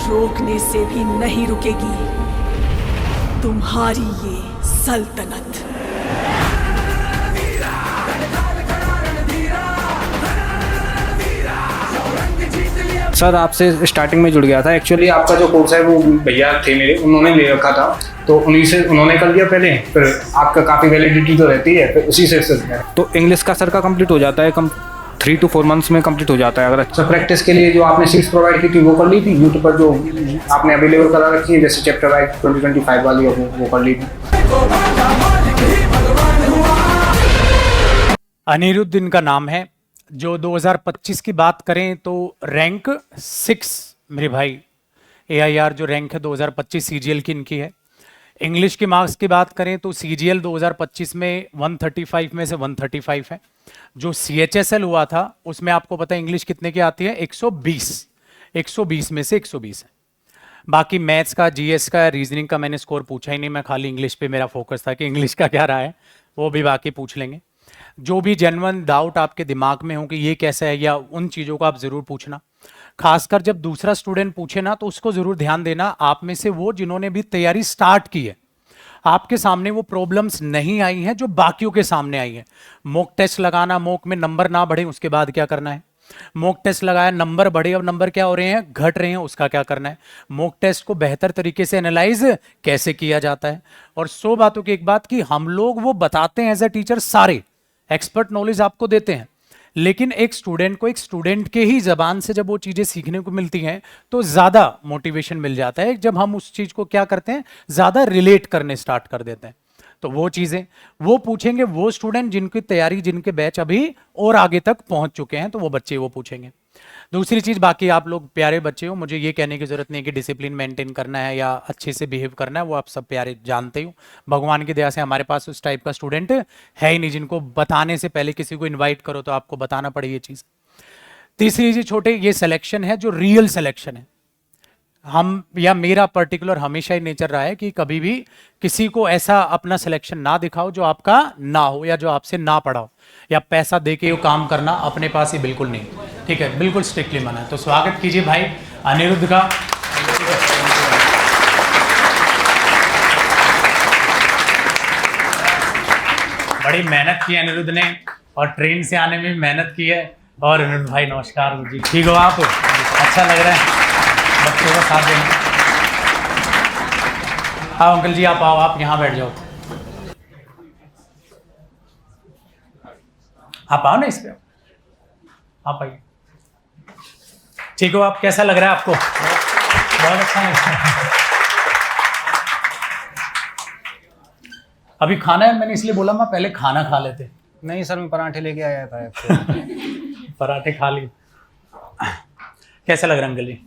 रोकने से भी नहीं रुकेगी तुम्हारी ये सल्तनत। सर आपसे स्टार्टिंग में जुड़ गया था। एक्चुअली आपका जो कोर्स है वो भैया थे मेरे, उन्होंने ले रखा था, तो उन्हीं से उन्होंने कर लिया पहले, फिर आपका काफ़ी वैलिडिटी तो रहती है, फिर उसी से तो इंग्लिश का सर का कंप्लीट हो जाता है, 3 to 4 मंथ्स में कंप्लीट हो जाता है। अगर अच्छा प्रैक्टिस के लिए जो आपने सीट्स प्रोवाइड की थी वो कर ली थी, यूट्यूब पर जो आपने अवेलेबल करा रखी है, जैसे चैप्टर वाइज 2025 वाली वो कर ली थी। अनिरुद्ध इनका नाम है। जो 2025 की बात करें तो रैंक 6 मेरे भाई, AIR जो रैंक है 2025 CGL की इनकी है। इंग्लिश के मार्क्स की बात करें तो CGL 2025 में 135 में से 135 है। जो CHSL हुआ था उसमें आपको पता है इंग्लिश कितने की आती है, 120 में से 120 है। बाकी मैथ्स का, GS का, रीजनिंग का मैंने स्कोर पूछा ही नहीं, मैं खाली इंग्लिश पे मेरा फोकस था कि इंग्लिश का क्या रहा है, वो भी बाकी पूछ लेंगे। जो भी जेन्युइन डाउट आपके दिमाग में हो कि ये कैसा है या उन चीज़ों को आप ज़रूर पूछना। खासकर जब दूसरा स्टूडेंट पूछे ना तो उसको ज़रूर ध्यान देना, आप में से वो जिन्होंने भी तैयारी स्टार्ट की है, आपके सामने वो प्रॉब्लम्स नहीं आई हैं जो बाकियों के सामने आई हैं। मॉक टेस्ट लगाना, मॉक में नंबर ना बढ़े उसके बाद क्या करना है। मॉक टेस्ट लगाया, नंबर बढ़े, अब नंबर क्या हो रहे हैं, घट रहे हैं, उसका क्या करना है। मॉक टेस्ट को बेहतर तरीके से एनालाइज कैसे किया जाता है। और 100 बातों की एक बात कि हम लोग वो बताते हैं एज ए टीचर, सारे एक्सपर्ट नॉलेज आपको देते हैं, लेकिन एक स्टूडेंट को एक स्टूडेंट के ही जबान से जब वो चीजें सीखने को मिलती हैं तो ज्यादा मोटिवेशन मिल जाता है, जब हम उस चीज को क्या करते हैं, ज्यादा रिलेट करने स्टार्ट कर देते हैं। तो वो चीजें वो पूछेंगे वो स्टूडेंट जिनकी तैयारी, जिनके बैच अभी और आगे तक पहुंच चुके हैं, तो वो बच्चे वो पूछेंगे। दूसरी चीज, बाकी आप लोग प्यारे बच्चे हो, मुझे ये कहने की जरूरत नहीं है कि डिसिप्लिन मेंटेन करना है या अच्छे से बिहेव करना है, वो आप सब प्यारे जानते हो। भगवान की दया से हमारे पास उस टाइप का स्टूडेंट है ही नहीं जिनको बताने से पहले किसी को इन्वाइट करो तो आपको बताना पड़े ये चीज। तीसरी चीज छोटे, ये सिलेक्शन है जो रियल सिलेक्शन है। हम या मेरा पर्टिकुलर हमेशा ही नेचर रहा है कि कभी भी किसी को ऐसा अपना सिलेक्शन ना दिखाओ जो आपका ना हो या जो आपसे ना पड़ा हो, या पैसा देके वो काम करना अपने पास ही बिल्कुल नहीं, ठीक है, बिल्कुल स्ट्रिक्टली मना है। तो स्वागत कीजिए भाई अनिरुद्ध का। बड़ी मेहनत की अनिरुद्ध ने और ट्रेन से आने में भी मेहनत की है। और अनिरुद्ध भाई नमस्कार जी, ठीक हो आप? अच्छा लग रहा है बच्चों का साथ देना। हाँ अंकल जी आप आओ, आप यहाँ बैठ जाओ, आप आओ ना इस पे, आप आइए। ठीक हो आप? कैसा लग रहा है आपको? बहुत अच्छा लग रहा है। अभी खाना है, मैंने इसलिए बोला मैं पहले खाना खा लेते। नहीं सर, मैं पराठे लेके आया था। पराठे खा लिए। कैसा लग रहा है अंकल जी?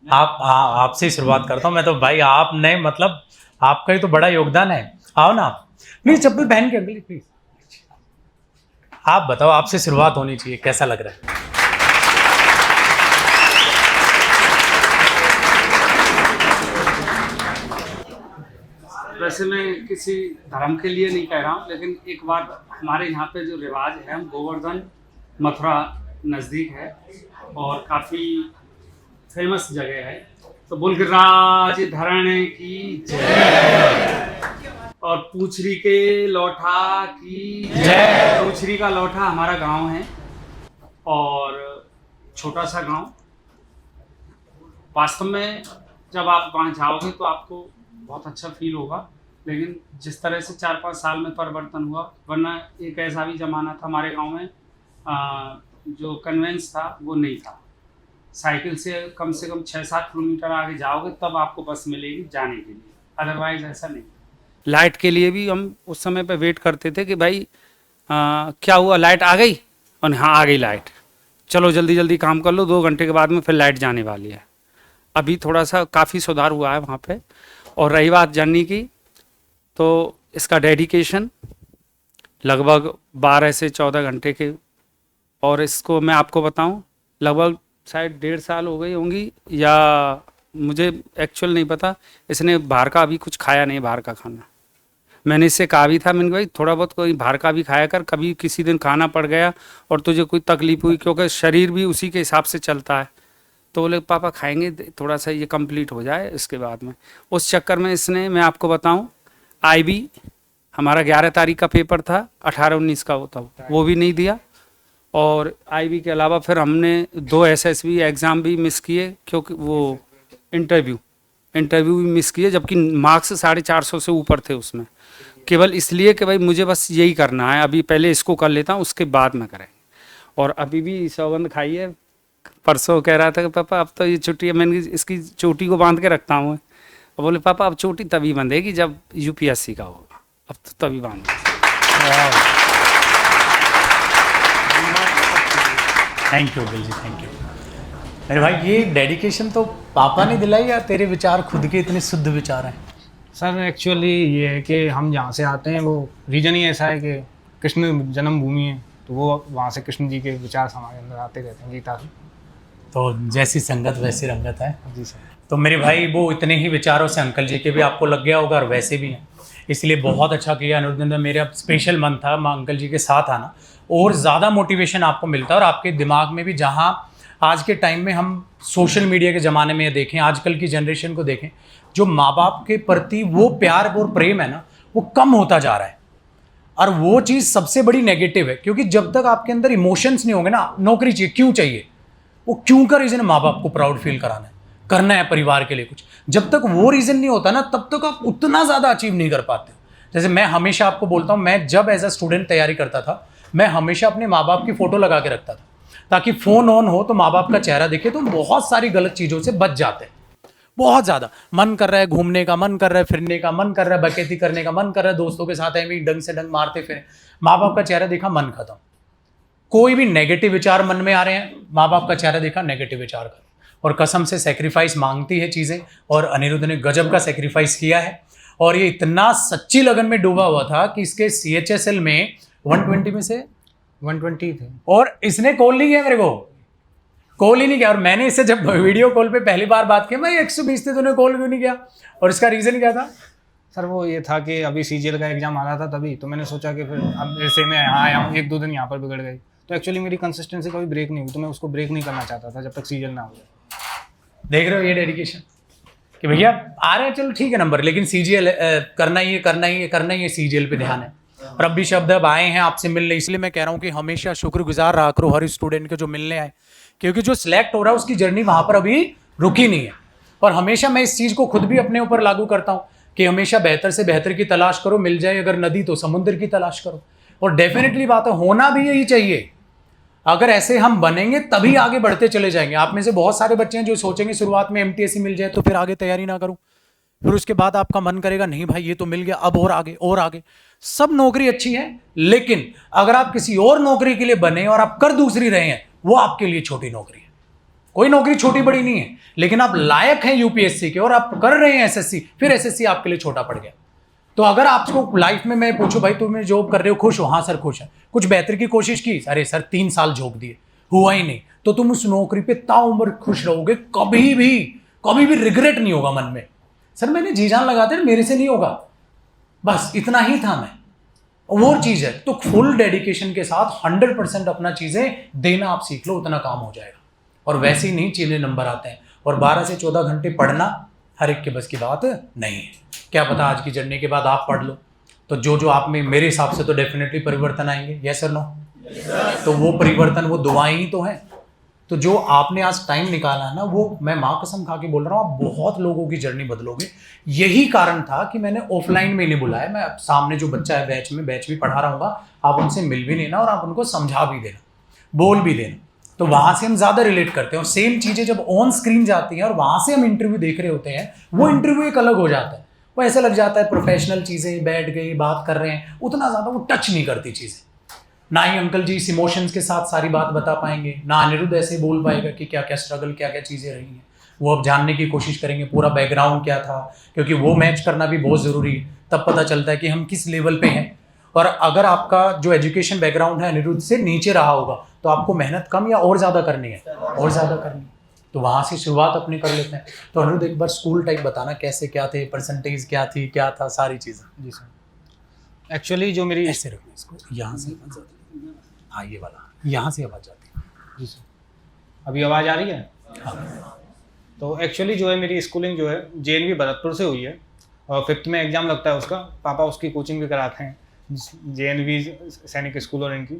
आपसे ही शुरुआत करता हूँ मैं तो भाई, आप नहीं मतलब आपका ही तो बड़ा योगदान है। आओ ना आप, प्लीज चप्पल पहन के अंकल प्लीज। आप बताओ, आपसे शुरुआत होनी चाहिए, कैसा लग रहा है? वैसे मैं किसी धर्म के लिए नहीं कह रहा हूँ, लेकिन एक बात, हमारे यहाँ पे जो रिवाज है, गोवर्धन मथुरा नज़दीक है और काफ़ी फेमस जगह है, तो बोल गिरिराज धरण की जय और पूछरी के लौठा की जय। पूछरी का लौठा हमारा गांव है और छोटा सा गांव। वास्तव में जब आप वहाँ जाओगे तो आपको बहुत अच्छा फील होगा, लेकिन जिस तरह से 4-5 साल में परिवर्तन हुआ, वरना एक ऐसा भी ज़माना था हमारे गांव में जो कन्वेंस था वो नहीं था। साइकिल से कम 6-7 किलोमीटर आगे जाओगे तब आपको बस मिलेगी जाने के लिए, अदरवाइज ऐसा नहीं। लाइट के लिए भी हम उस समय पे वेट करते थे कि भाई क्या हुआ, लाइट आ गई, और हाँ आ गई लाइट, चलो जल्दी जल्दी काम कर लो, 2 घंटे के बाद में फिर लाइट जाने वाली है। अभी थोड़ा सा काफ़ी सुधार हुआ है वहाँ पे। और रही बात जर्नी की, तो इसका डेडिकेशन लगभग 12 से 14 घंटे के, और इसको मैं आपको बताऊं लगभग शायद 1.5 साल हो गई होंगी, या मुझे एक्चुअल नहीं पता। इसने बाहर का अभी कुछ खाया नहीं, बाहर का खाना। मैंने इससे कहा भी था, मैंने भाई थोड़ा बहुत कोई बाहर का भी खाया कर, कभी किसी दिन खाना पड़ गया और तुझे कोई तकलीफ हुई, क्योंकि शरीर भी उसी के हिसाब से चलता है। तो बोले पापा खाएंगे, थोड़ा सा ये कंप्लीट हो जाए इसके बाद में। उस चक्कर में इसने, मैं आपको बताऊं, IB हमारा 11 तारीख का पेपर था, 18-19 का होता, वो भी नहीं दिया। और IB के अलावा फिर हमने 2 SSB एग्ज़ाम भी मिस किए, क्योंकि वो इंटरव्यू भी मिस किए, जबकि मार्क्स 450 से ऊपर थे उसमें, केवल इसलिए कि भाई मुझे बस यही करना है, अभी पहले इसको कर लेता हूँ, उसके बाद में करें। और अभी भी सौगंध खाई है, परसों कह रहा था कि पापा अब तो ये छुट्टी है, मैंने इसकी चोटी को बांध के रखता हूँ। और बोले पापा अब चोटी तभी बंधेगी जब UPSC का होगा, अब तो तभी बांध। Thank you Bill ji, thank you. मेरे भाई ये डेडिकेशन तो पापा ने दिलाई या तेरे विचार खुद के इतने शुद्ध विचार हैं? सर एक्चुअली ये है कि हम जहाँ से आते हैं वो रीजन ही ऐसा है कि कृष्ण जन्मभूमि है, तो वो वहाँ से कृष्ण जी के विचार हमारे अंदर आते रहते हैं गीता से। तो जैसी संगत वैसी रंगत है। जी सर। तो मेरे भाई वो इतने ही विचारों से अंकल जी के भी आपको लग गया होगा और वैसे भी हैं, इसलिए बहुत अच्छा किया अनुरुद्ध ने। मेरा स्पेशल मन था माँ अंकल जी के साथ आना, और ज़्यादा मोटिवेशन आपको मिलता है। और आपके दिमाग में भी, जहाँ आज के टाइम में हम सोशल मीडिया के ज़माने में देखें, आजकल की जनरेशन को देखें, जो माँ बाप के प्रति वो प्यार और प्रेम है ना, वो कम होता जा रहा है। और वो चीज़ सबसे बड़ी नेगेटिव है, क्योंकि जब तक आपके अंदर इमोशंस नहीं होंगे ना, नौकरी चाहिए, क्यों चाहिए, वो क्यों का रीज़न है माँ बाप को प्राउड फील कराना है, करना है परिवार के लिए कुछ, जब तक वो रीज़न नहीं होता ना, तब तक आप उतना ज़्यादा अचीव नहीं कर पाते। जैसे मैं हमेशा आपको बोलता हूँ, मैं जब एज अ स्टूडेंट तैयारी करता था, मैं हमेशा अपने माँ बाप की फ़ोटो लगा के रखता था, ताकि फ़ोन ऑन हो तो माँ बाप का चेहरा दिखे, तो बहुत सारी गलत चीज़ों से बच जाते हैं। बहुत ज़्यादा मन कर रहा है घूमने का, मन कर रहा है फिरने का, मन कर रहा है बकैती करने का, मन कर रहा है दोस्तों के साथ ऐਵੇਂ डंग से डंग मारते फिरे, माँ बाप का चेहरा देखा, मन खत्म। कोई भी नेगेटिव विचार मन में आ रहे हैं, माँ बाप का चेहरा देखा, नेगेटिव विचार कर, और कसम से सेक्रीफाइस मांगती है चीज़ें। और अनिरुद्ध ने गजब का सेक्रीफाइस किया है, और ये इतना सच्ची लगन में डूबा हुआ था कि इसके CHSL में 120 में से 120 थे, और इसने कॉल नहीं किया मेरे को, कॉल ही नहीं किया। और मैंने इससे जब वीडियो कॉल पे पहली बार बात की, मैं 120 थे, तूने कॉल क्यों नहीं किया? और इसका रीज़न क्या था? सर वो ये था कि अभी CGL का एग्जाम आ रहा था तभी, तो मैंने सोचा कि फिर अब जैसे मैं यहाँ आया हूँ, 1-2 दिन यहाँ पर बिगड़ गई, तो एक्चुअली मेरी कंसिस्टेंसी कभी ब्रेक नहीं हुई, तो मैं उसको ब्रेक नहीं करना चाहता था जब तक CGL ना हो जाए। देख रहे हो ये डेडिकेशन कि भैया आ रहे हैं, चलो ठीक है नंबर, लेकिन CGL करना ही है, CGL पे ध्यान है। और अब भी शब्द अब आए हैं आपसे मिलने, इसलिए मैं कह रहा हूँ कि हमेशा शुक्रगुजार रहा करो हर स्टूडेंट के जो मिलने आए, क्योंकि जो सिलेक्ट हो रहा है उसकी जर्नी वहां पर अभी रुकी नहीं है। और हमेशा मैं इस चीज़ को खुद भी अपने ऊपर लागू करता हूँ कि हमेशा बेहतर से बेहतर की तलाश करो, मिल जाए अगर नदी तो समुद्र की तलाश करो। और डेफिनेटली बात है, होना भी यही चाहिए। अगर ऐसे हम बनेंगे तभी आगे बढ़ते चले जाएंगे। आप में से बहुत सारे बच्चे हैं जो सोचेंगे शुरुआत में MTSC मिल जाए तो फिर आगे तैयारी ना करूं, फिर उसके बाद आपका मन करेगा नहीं भाई ये तो मिल गया, अब और आगे और आगे। सब नौकरी अच्छी है, लेकिन अगर आप किसी और नौकरी के लिए बने और आप कर दूसरी रहे हैं, वो आपके लिए छोटी नौकरी है। कोई नौकरी छोटी बड़ी नहीं है, लेकिन आप लायक हैं UPSC के और आप कर रहे हैं SSC, फिर SSC आपके लिए छोटा पड़ गया। तो अगर आपको लाइफ में मैं पूछूं भाई तुम्हें जॉब कर रहे हो, खुश हो? हाँ सर खुश है। कुछ बेहतर की कोशिश की? अरे सर 3 साल जॉब दिए, हुआ ही नहीं। तो तुम उस नौकरी पे ताउम्र खुश रहोगे, कभी भी रिग्रेट नहीं होगा मन में, सर मैंने जी जान लगाते मेरे से नहीं होगा, बस इतना ही था मैं। और चीज़ है तो फुल डेडिकेशन के साथ 100% अपना चीज़ें देना आप सीख लो, उतना काम हो जाएगा। और वैसे ही नहीं चीले नंबर आते हैं। और 12 से 14 घंटे पढ़ना हर एक के बस की बात नहीं है। क्या पता आज की जर्नी के बाद आप पढ़ लो तो जो आप में, मेरे हिसाब से तो डेफिनेटली परिवर्तन आएंगे। यस और नो? तो वो परिवर्तन, वो दुआएं ही तो हैं। तो जो आपने आज टाइम निकाला है ना, वो मैं माँ कसम खा के बोल रहा हूँ, आप बहुत लोगों की जर्नी बदलोगे। यही कारण था कि मैंने ऑफलाइन में नहीं बुलाया। मैं सामने जो बच्चा है बैच भी पढ़ा रहा हूँ, आप उनसे मिल भी लेना और आप उनको समझा भी देना, बोल भी देना। तो वहाँ से हम ज़्यादा रिलेट करते हैं। और सेम चीज़ें जब ऑन स्क्रीन जाती हैं और वहाँ से हम इंटरव्यू देख रहे होते हैं, वो इंटरव्यू एक अलग हो जाता है। वो ऐसा लग जाता है प्रोफेशनल चीज़ें, बैठ गई बात कर रहे हैं, उतना ज़्यादा वो टच नहीं करती चीज़ें। ना ही अंकल जी इस इमोशंस के साथ सारी बात बता पाएंगे, ना अनिरुद्ध ऐसे बोल पाएगा कि क्या क्या स्ट्रगल, क्या क्या चीज़ें रही हैं। वो अब जानने की कोशिश करेंगे पूरा बैकग्राउंड क्या था, क्योंकि वो मैच करना भी बहुत ज़रूरी है। तब पता चलता है कि हम किस लेवल पे हैं। और अगर आपका जो एजुकेशन बैकग्राउंड है अनिरुद्ध से नीचे रहा होगा, तो आपको मेहनत कम या और ज़्यादा करनी है, और ज़्यादा करनी है। तो वहाँ से शुरुआत अपनी कर लेते हैं। तो अनिरुद्ध एक बार स्कूल टाइप बताना, कैसे क्या थे, परसेंटेज क्या थी, क्या था, सारी चीज़ें। जी सर। एक्चुअली जो मेरी, ऐसे रखना इसको, यहाँ से हाँ ये वाला, यहाँ से आवाज़ जाती है। जी सर। अभी आवाज़ आ रही है? तो एक्चुअली जो है मेरी स्कूलिंग जो है JNV भरतपुर से हुई है और 5th में एग्ज़ाम लगता है उसका। पापा उसकी कोचिंग भी कराते हैं, JNV सैनिक स्कूल और इनकी।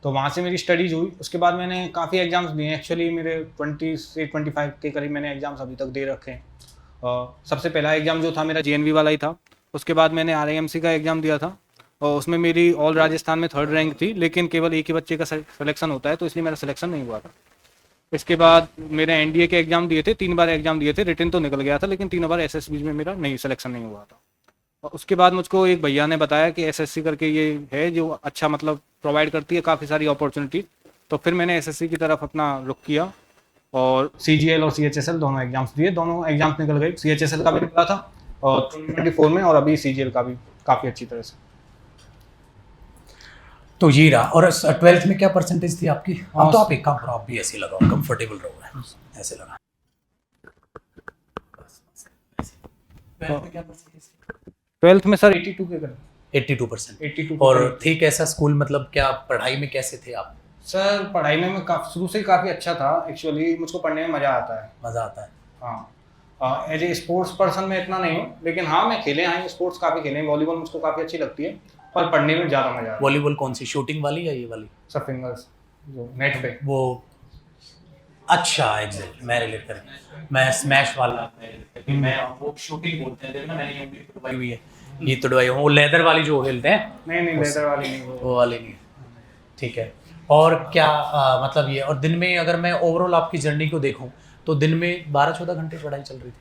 तो वहाँ से मेरी स्टडीज़ हुई। उसके बाद मैंने काफ़ी एग्ज़ाम्स दिए। एक्चुअली मेरे 20 से 25 के करीब मैंने एग्ज़ाम्स अभी तक दे रखे हैं। सबसे पहला एग्ज़ाम जो था मेरा JNV वाला ही था। उसके बाद मैंने RIMC का एग्ज़ाम दिया था और उसमें मेरी ऑल राजस्थान में 3rd रैंक थी, लेकिन केवल एक ही बच्चे का सिलेक्शन होता है, तो इसलिए मेरा सिलेक्शन नहीं हुआ था। इसके बाद मेरे NDA के एग्ज़ाम दिए थे, 3 बार एग्ज़ाम दिए थे, रिटन तो निकल गया था, लेकिन 3 बार SSB में मेरा नहीं सिलेक्शन नहीं हुआ था। और उसके बाद मुझको एक भैया ने बताया कि SSC करके ये है जो अच्छा मतलब प्रोवाइड करती है काफ़ी सारी अपॉर्चुनिटी। तो फिर मैंने SSC की तरफ अपना रुख किया और CGL और CHSL दोनों एग्ज़ाम्स दिए। दोनों एग्ज़ाम्स निकल गए। CHSL का भी निकला था और 2024 में, और अभी CGL का भी काफ़ी अच्छी तरह से। तो ये रहा। और 12th में क्या परसेंटेज थी आपकी? अब तो आप एक काम करो, आप भी ऐसे लगाओ, कंफर्टेबल रहो, ऐसे लगाओ। 12th में क्या परसेंटेज थी? 12th में सर 82 के करीब। 82%। 82 और थे कैसा स्कूल, मतलब क्या पढ़ाई में कैसे थे आप? सर पढ़ाई में मैं शुरू से ही काफ़ी अच्छा था। एक्चुअली मुझको पढ़ने में मज़ा आता है। मज़ा आता है? हाँ, एज ए स्पोर्ट्स पर्सन मैं इतना नहीं हूँ, लेकिन हाँ मैं खेले हैं, स्पोर्ट्स काफ़ी खेले हैं। वॉलीबॉल मुझको काफ़ी अच्छी लगती है, पर पढ़ने में ज़्यादा मज़ा आता है। वॉलीबॉल कौन सी, शूटिंग वाली या ये वाली? सब फिंगर्स जो नेट पे। वो अच्छा, एग्जैक्ट मैं रिलेट करें, मैं स्मैश वाला, मैं वो शूटिंग बोलते हैं ना, मैंने ये उंगली तुड़वाई हुई है, ये तुड़वाई, वो लेदर वाली जो हिलते हैं। नहीं लेदर वाली नहीं, वो वाली नहीं। ठीक है। और क्या मतलब ये, और दिन में अगर मैं ओवरऑल आपकी जर्नी को देखूं तो दिन में 12-14 घंटे पढ़ाई चल रही थी?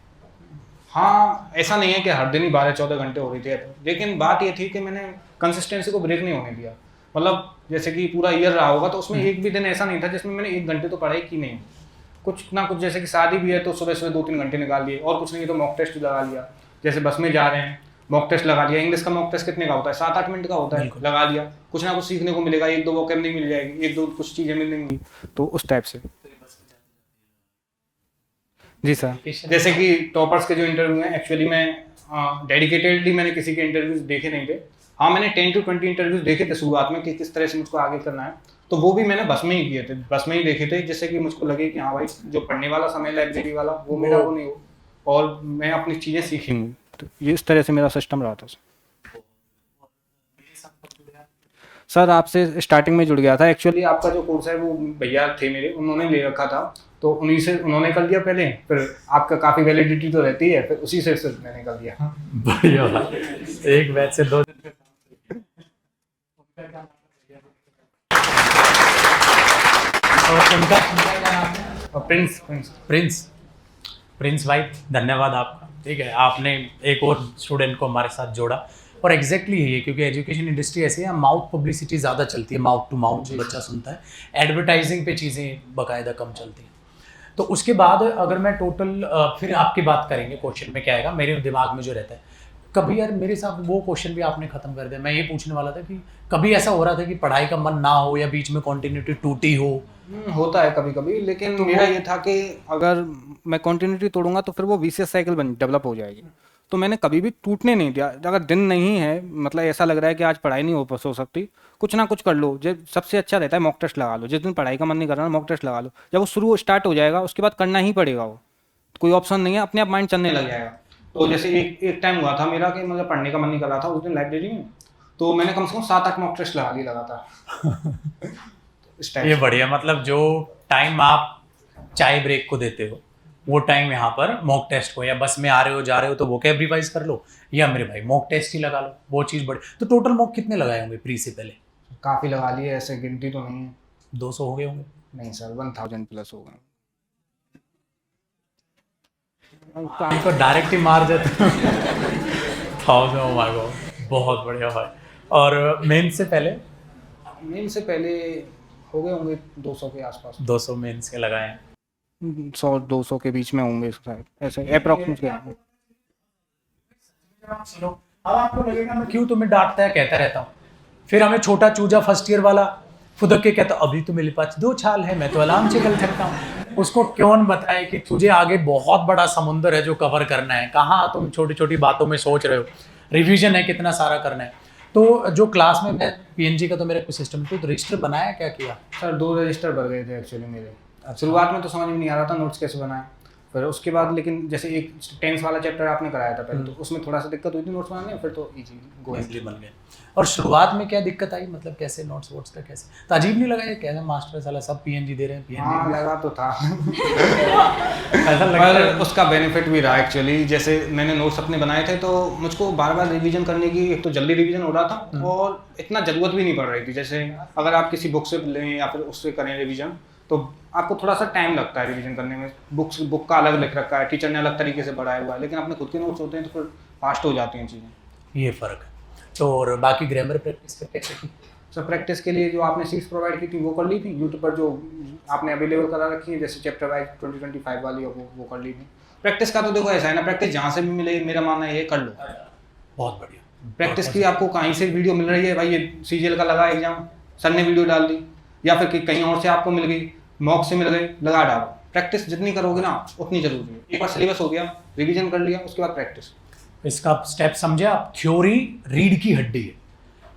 हाँ, ऐसा नहीं है कि हर दिन ही 12-14 घंटे हो रही थी, लेकिन बात ये थी कि मैंने कंसिस्टेंसी को ब्रेक नहीं होने दिया। मतलब जैसे कि पूरा ईयर रहा होगा तो उसमें एक भी दिन ऐसा नहीं था जिसमें मैंने 1 घंटे तो पढ़ाई की नहीं। कुछ ना कुछ, जैसे कि शादी भी है तो सुबह सुबह 2-3 घंटे निकाल लिए, और कुछ नहीं तो मॉक टेस्ट लगा लिया। जैसे बस में जा रहे हैं, मॉक टेस्ट लगा लिया। इंग्लिश का मॉक टेस्ट कितने का होता है? 7-8 मिनट का होता है, लगा लिया। कुछ ना कुछ सीखने को मिलेगा, 1-2 वोकैबुलरी मिल जाएगी, 1-2 कुछ चीज़ें मिलेंगी, तो उस टाइप से। जी सर। जैसे कि टॉपर्स के जो इंटरव्यू हैं, एक्चुअली मैं डेडिकेटेडली मैंने किसी के इंटरव्यूज देखे नहीं थे। हाँ, मैंने 10 to 20 इंटरव्यूज देखे थे शुरुआत में कि किस तरह से मुझको आगे करना है, तो वो भी मैंने बस में ही किए थे, बस में ही देखे थे, जिससे कि मुझको लगे कि हाँ भाई जो पढ़ने वाला समय लाइब्रेरी वाला वो मेरा वो नहीं हो, और मैं अपनी चीज़ें सीखी हूँ। तो ये इस तरह से मेरा सिस्टम रहा था सर। आपसे स्टार्टिंग में जुड़ गया था। एक्चुअली आपका जो कोर्स है वो भैया थे मेरे, उन्होंने ले रखा था, तो उन्हीं से उन्होंने कर लिया पहले, फिर आपका काफ़ी वैलिडिटी तो रहती है, फिर उसी से फिर मैंने कर लिया। बढ़िया, एक बैच से 2 दिन। और उनका क्या नाम है? प्रिंस भाई, धन्यवाद आपका। ठीक है, आपने एक और स्टूडेंट को हमारे साथ जोड़ा, और एग्जैक्टली यही है, क्योंकि एजुकेशन इंडस्ट्री ऐसी है, माउथ पब्लिसिटी ज़्यादा चलती है, माउथ टू माउथ बच्चा सुनता है, एडवर्टाइजिंग पे चीज़ें बाकायदा कम चलती हैं। तो उसके बाद अगर मैं टोटल फिर आपकी बात करेंगे, क्वेश्चन में क्या आएगा मेरे दिमाग में जो रहता है, कभी यार मेरे साथ वो क्वेश्चन भी आपने ख़त्म कर दिया। मैं ये पूछने वाला था कि कभी ऐसा हो रहा था कि पढ़ाई का मन ना हो या बीच में कॉन्टिन्यूटी टूटी हो? होता है कभी कभी, लेकिन तो मेरा ये था कि अगर मैं कॉन्टिन्यूटी तोड़ूंगा तो फिर वो विशियस साइकिल डेवलप हो जाएगी, तो मैंने कभी भी टूटने नहीं दिया। अगर दिन नहीं है, मतलब ऐसा लग रहा है कि आज पढ़ाई नहीं हो सकती, कुछ ना कुछ कर लो। जब सबसे अच्छा रहता है मॉक टेस्ट लगा लो। जिस दिन पढ़ाई का मन नहीं कर रहा, मॉक टेस्ट लगा लो। जब वो शुरू स्टार्ट हो जाएगा उसके बाद करना ही पड़ेगा, वो कोई ऑप्शन नहीं है, अपने आप माइंड चलने लग जाएगा। तो जैसे एक टाइम हुआ था मेरा कि मुझे पढ़ने का मन नहीं कर रहा था उस दिन लाइब्रेरी में, तो मैंने कम से कम 7-8 मॉक टेस्ट लगा लिए लगातार। ये बढ़िया, मतलब जो टाइम आप चाय ब्रेक को देते हो वो टाइम यहाँ पर मॉक टेस्ट को, या बस में आ रहे हो जा रहे हो तो वोकैब रिवाइज कर लो, या मेरे भाई मॉक टेस्ट ही लगा लो, वो चीज़ बड़ी। तो टोटल मॉक कितने लगाए होंगे प्री से पहले? काफ़ी लगा लिए, ऐसे गिनती तो नहीं है। 200 हो गए होंगे? नहीं सर, 1000 प्लस हो गए। काम तो डायरेक्ट ही मार देते 1000। ओ माय गॉड, बहुत बढ़िया भाई। और मेन से पहले हो गए होंगे 200 के आसपास। 200 मेंस के लगाए हैं? 100-200 के बीच में होंगे शायद, ऐसे अप्रॉक्सीमेट। अब आपको लगेगा मैं क्यों तुम्हें डांटता है, कहता रहता हूँ, फिर हमें छोटा चूजा फर्स्ट ईयर वाला फुदक के कहता अभी तो मेरे पास 2 छाल है, मैं तो आराम से चल सकता हूँ। उसको कौन बताए कि तुझे आगे बहुत बड़ा समुंदर है जो कवर करना है, कहाँ तुम छोटी छोटी बातों में सोच रहे हो, रिवीजन है कितना सारा करना है। तो जो क्लास में PNG का तो मेरा कोई सिस्टम, तो रजिस्टर बनाया क्या किया? सर 2 रजिस्टर भर गए थे एक्चुअली मेरे। शुरुआत में तो समझ में नहीं आ रहा था नोट्स कैसे बनाए, फिर उसके बाद लेकिन जैसे एक टेंस वाला चैप्टर आपने कराया था पहले, तो उसमें थोड़ा सा दिक्कत हुई थी नोट्स बनाने में, फिर तो इजी इजली बन गए। और शुरुआत में क्या दिक्कत आई, मतलब कैसे नोट्स वोट्स का कैसे, तो अजीब नहीं लगा ये कैसे मास्टर साला सब पीएनजी दे रहे हैं, पीएनजी हाँ लगा तो था ऐसा लगता पर है। उसका बेनिफिट भी रहा एक्चुअली। जैसे मैंने नोट्स अपने बनाए थे तो मुझको बार बार रिवीजन करने की, एक तो जल्दी रिवीजन हो रहा था और इतना ज़रूरत भी नहीं पड़ रही थी। जैसे अगर आप किसी बुक से लें या फिर उससे करें रिवीजन तो आपको थोड़ा सा टाइम लगता है रिवीजन करने में। बुक का अलग लिख रखा है, टीचर ने अलग तरीके से पढ़ाया हुआ है, लेकिन अपने खुद के नोट्स होते हैं तो फिर फास्ट हो जाती हैं चीज़ें। ये फर्क है। तो और बाकी ग्रामर प्रैक्टिस पे कैसे की? सर प्रैक्टिस के लिए जो आपने सीट्स प्रोवाइड की थी वो कर ली थी यूट्यूब पर, जो आपने अवेलेबल करा रखी है जैसे चैप्टर वाइज 2025 वाली वो कर ली थी। प्रैक्टिस का तो देखो ऐसा है ना, प्रैक्टिस जहाँ से भी मिले मेरा मानना है ये कर लो। बहुत बढ़िया। प्रैक्टिस की आपको कहीं से वीडियो मिल रही है, भाई ये सीजीएल का लगा एग्जाम, सर ने वीडियो डाल दी, या फिर कहीं और से आपको मिल गई, मॉक से मिल गई, लगा डालो। प्रैक्टिस जितनी करोगे ना उतनी जरूरी है। एक बार सिलेबस हो गया, रिवीजन कर लिया, उसके बाद प्रैक्टिस। इसका स्टेप समझे आप, थ्योरी रीढ़ की हड्डी है,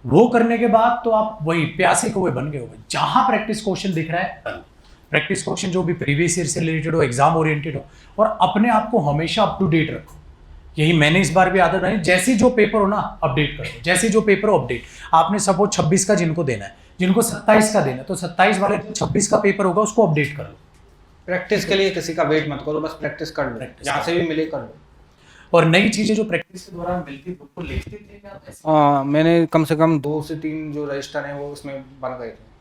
वो करने के बाद तो आप वही प्यासे को बन गए हो। जहां प्रैक्टिस क्वेश्चन दिख रहा है, प्रैक्टिस क्वेश्चन जो भी प्रीवियस ईयर से रिलेटेड हो, एग्जाम ओरिएंटेड हो, और अपने आप को हमेशा अप टू डेट रखो। यही मैंने इस बार भी आदत बनाई, जैसे जो पेपर हो ना अपडेट करो, जैसे जो पेपर हो अपडेट। आपने सपोज 26 का जिनको देना है, जिनको 27 का देना है, तो 27 वाले 26 का पेपर होगा उसको अपडेट कर लो। प्रैक्टिस के लिए किसी का वेट मत करो, बस प्रैक्टिस कर लो, जहाँ से भी मिले कर लो। और नई चीजें जो प्रैक्टिस के दौरान मिलती है उसको लिखते थे क्या आप ऐसे? मैंने कम से कम 2 से 3 जो रजिस्टर हैं वो उसमें बन गए थे।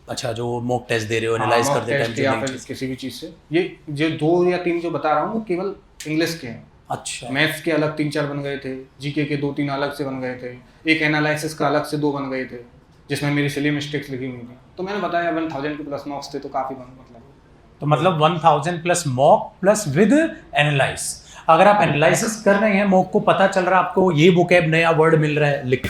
अच्छा, जो मॉक टेस्ट दे रहे हो, एनालाइज हाँ, करते टेस्ट टाइम या फिर किसी भी चीज़ से, ये जो 2 या 3 जो बता रहा हूँ वो केवल इंग्लिश के हैं। अच्छा, मैथ्स के अलग 3-4 बन गए थे, जीके के 2-3 अलग से बन गए थे, एक एनालिसिस का अलग से 2 बन गए थे जिसमें मेरी सिली मिस्टेक्स लिखी हुई थी। तो मैंने बताया 1000 के प्लस मार्क्स थे तो काफ़ी मतलब 1000 plus mock plus with analyse. अगर आप एनालिसिस कर रहे हैं, मॉक को पता चल रहा है आपको ये वोकैब नया वर्ड मिल रहा है, लिख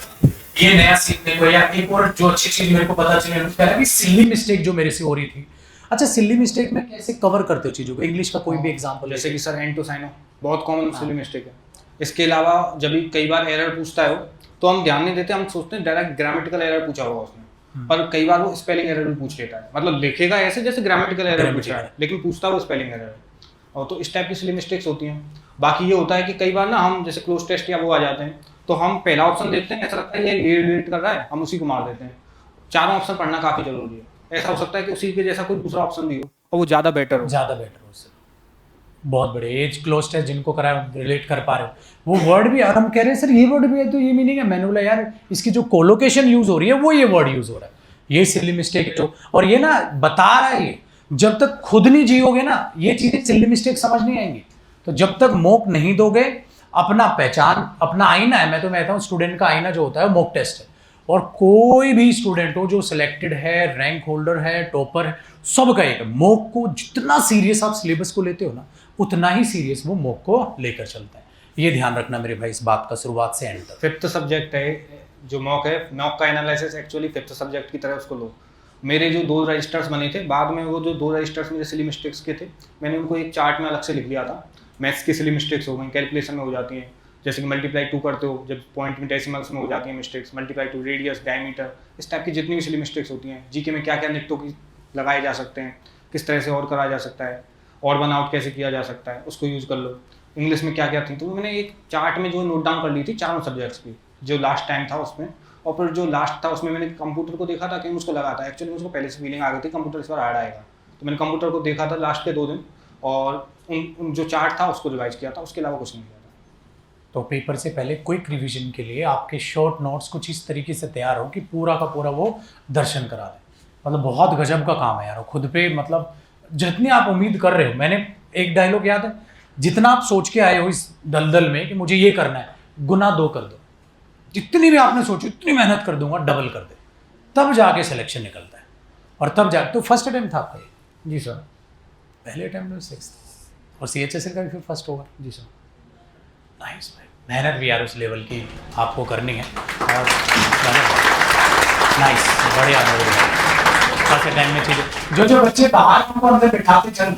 ये नया सीखने को, या एक और जो अच्छी चीज मेरे को पता चली, सिली मिस्टेक जो मेरे से हो रही थी। अच्छा, सिली मिस्टेक में कैसे कवर करते हो चीजों को? इंग्लिश का कोई भी एग्जांपल, जैसे कि सर एंड टू साइन बहुत कॉमन सिली मिस्टेक है। इसके अलावा जब भी कई बार एरर पूछता है वो, तो हम ध्यान नहीं देते, हम सोचते हैं डायरेक्ट ग्रामेटिकल एरर पूछा होगा उसने, पर कई बार वो स्पेलिंग एरर भी पूछ लेता है। मतलब लिखेगा ऐसे जैसे ग्रामेटिकल एरर पूछ रहा है, लेकिन पूछता वो स्पेलिंग एरर है। और तो इस टाइप की सिली मिस्टेक्स होती हैं। बाकी ये होता है कि कई बार ना हम जैसे क्लोज टेस्ट या वो आ जाते हैं, तो हम पहला ऑप्शन देखते हैं, ऐसा लगता है ये रिलेट कर रहा है, हम उसी को मार देते हैं। चारों ऑप्शन पढ़ना काफ़ी जरूरी है। ऐसा हो सकता है कि उसी के जैसा कोई दूसरा ऑप्शन भी हो और वो ज़्यादा बेटर हो। उससे बहुत बड़े एज क्लोज टेस्ट जिनको कराया रिलेट कर पा रहे हो, वो वर्ड भी, और हम कह रहे हैं सर ये वर्ड भी है तो ये मीनिंग है, मैंने बोला यार इसकी जो कोलोकेशन यूज हो रही है वो ये वर्ड यूज हो रहा है, ये सिली मिस्टेक है। तो और ये ना बता रहा है, ये जब तक खुद नहीं जियोगे ना ये चीजें सिली मिस्टेक समझ नहीं आएंगी। तो जब तक मॉक नहीं दोगे, अपना पहचान, अपना आईना है, मैं तो कहता हूँ स्टूडेंट का आईना जो होता है मॉक टेस्ट है। और कोई भी स्टूडेंट हो जो सिलेक्टेड है, रैंक होल्डर है, टॉपर है, सबका एक मॉक को जितना सीरियस आप सिलेबस को लेते हो ना, उतना ही सीरियस वो मॉक को लेकर चलता है। ये ध्यान रखना मेरे भाई इस बात का, शुरुआत से एंड तक। 5th सब्जेक्ट है जो मॉक है, मॉक का एनालिसिस एक्चुअली 5th सब्जेक्ट की तरह उसको लो। मेरे जो 2 रजिस्टर्स बने थे, बाद में वो जो 2 रजिस्टर्स मेरे सिली मिस्टेक्स के थे, मैंने उनको एक चार्ट में अलग से लिख लिया था। मैथ्स की सिली मिस्टेक्स हो गई, कैलकुलेशन में हो जाती हैं, जैसे कि मल्टीप्लाई 2 करते हो, जब पॉइंट में डेसिमल्स में हो जाती हैं मिस्टेक्स, मल्टीप्लाई 2 रेडियस, डायमीटर, इस टाइप की जितनी भी सिली मिस्टेक्स होती हैं। जीके में क्या क्या निकटों की लगाए जा सकते हैं, किस तरह से और करा जा सकता है, और वन आउट कैसे किया जा सकता है, उसको यूज़ कर लो। इंग्लिश में क्या क्या थी, तो मैंने एक चार्ट में जो नोट डाउन कर ली थी चारों सब्जेक्ट्स की, जो लास्ट टाइम था उसमें। और फिर जो लास्ट था उसमें मैंने कंप्यूटर को देखा था कि उसको लगा था, एक्चुअली मुझको पहले से फीलिंग आ गई थी कंप्यूटर इस बार हार्ड आएगा, तो मैंने कंप्यूटर को देखा था लास्ट के 2 दिन, और उन जो चार्ट था उसको रिवाइज किया था, उसके अलावा कुछ नहीं किया था। तो पेपर से पहले क्विक रिवीजन के लिए आपके शॉर्ट नोट्स कुछ इस तरीके से तैयार हो कि पूरा का पूरा वो दर्शन करा दे। मतलब बहुत गजब का काम है यार, खुद पे मतलब जितनी आप उम्मीद कर रहे हो। मैंने एक डायलॉग याद है, जितना आप सोच के आए हो इस दलदल में कि मुझे ये करना है, गुना 2 कर दो। जितनी भी आपने सोची उतनी मेहनत कर दूंगा, डबल कर दे, तब जाके सिलेक्शन निकलता है। और तब जाके तो फर्स्ट अटेम्प्ट था आपका ये? जी सर। पहले अटेम्प्ट में 6th, और CHSL का भी फिर फर्स्ट होगा। जी सर। नाइस भाई, मेहनत भी यार उस लेवल की आपको करनी है। और नाइस, बढ़िया फर्स्ट टाइम में चीजें जो बच्चे बाहर उनको अंदर बिठाते चल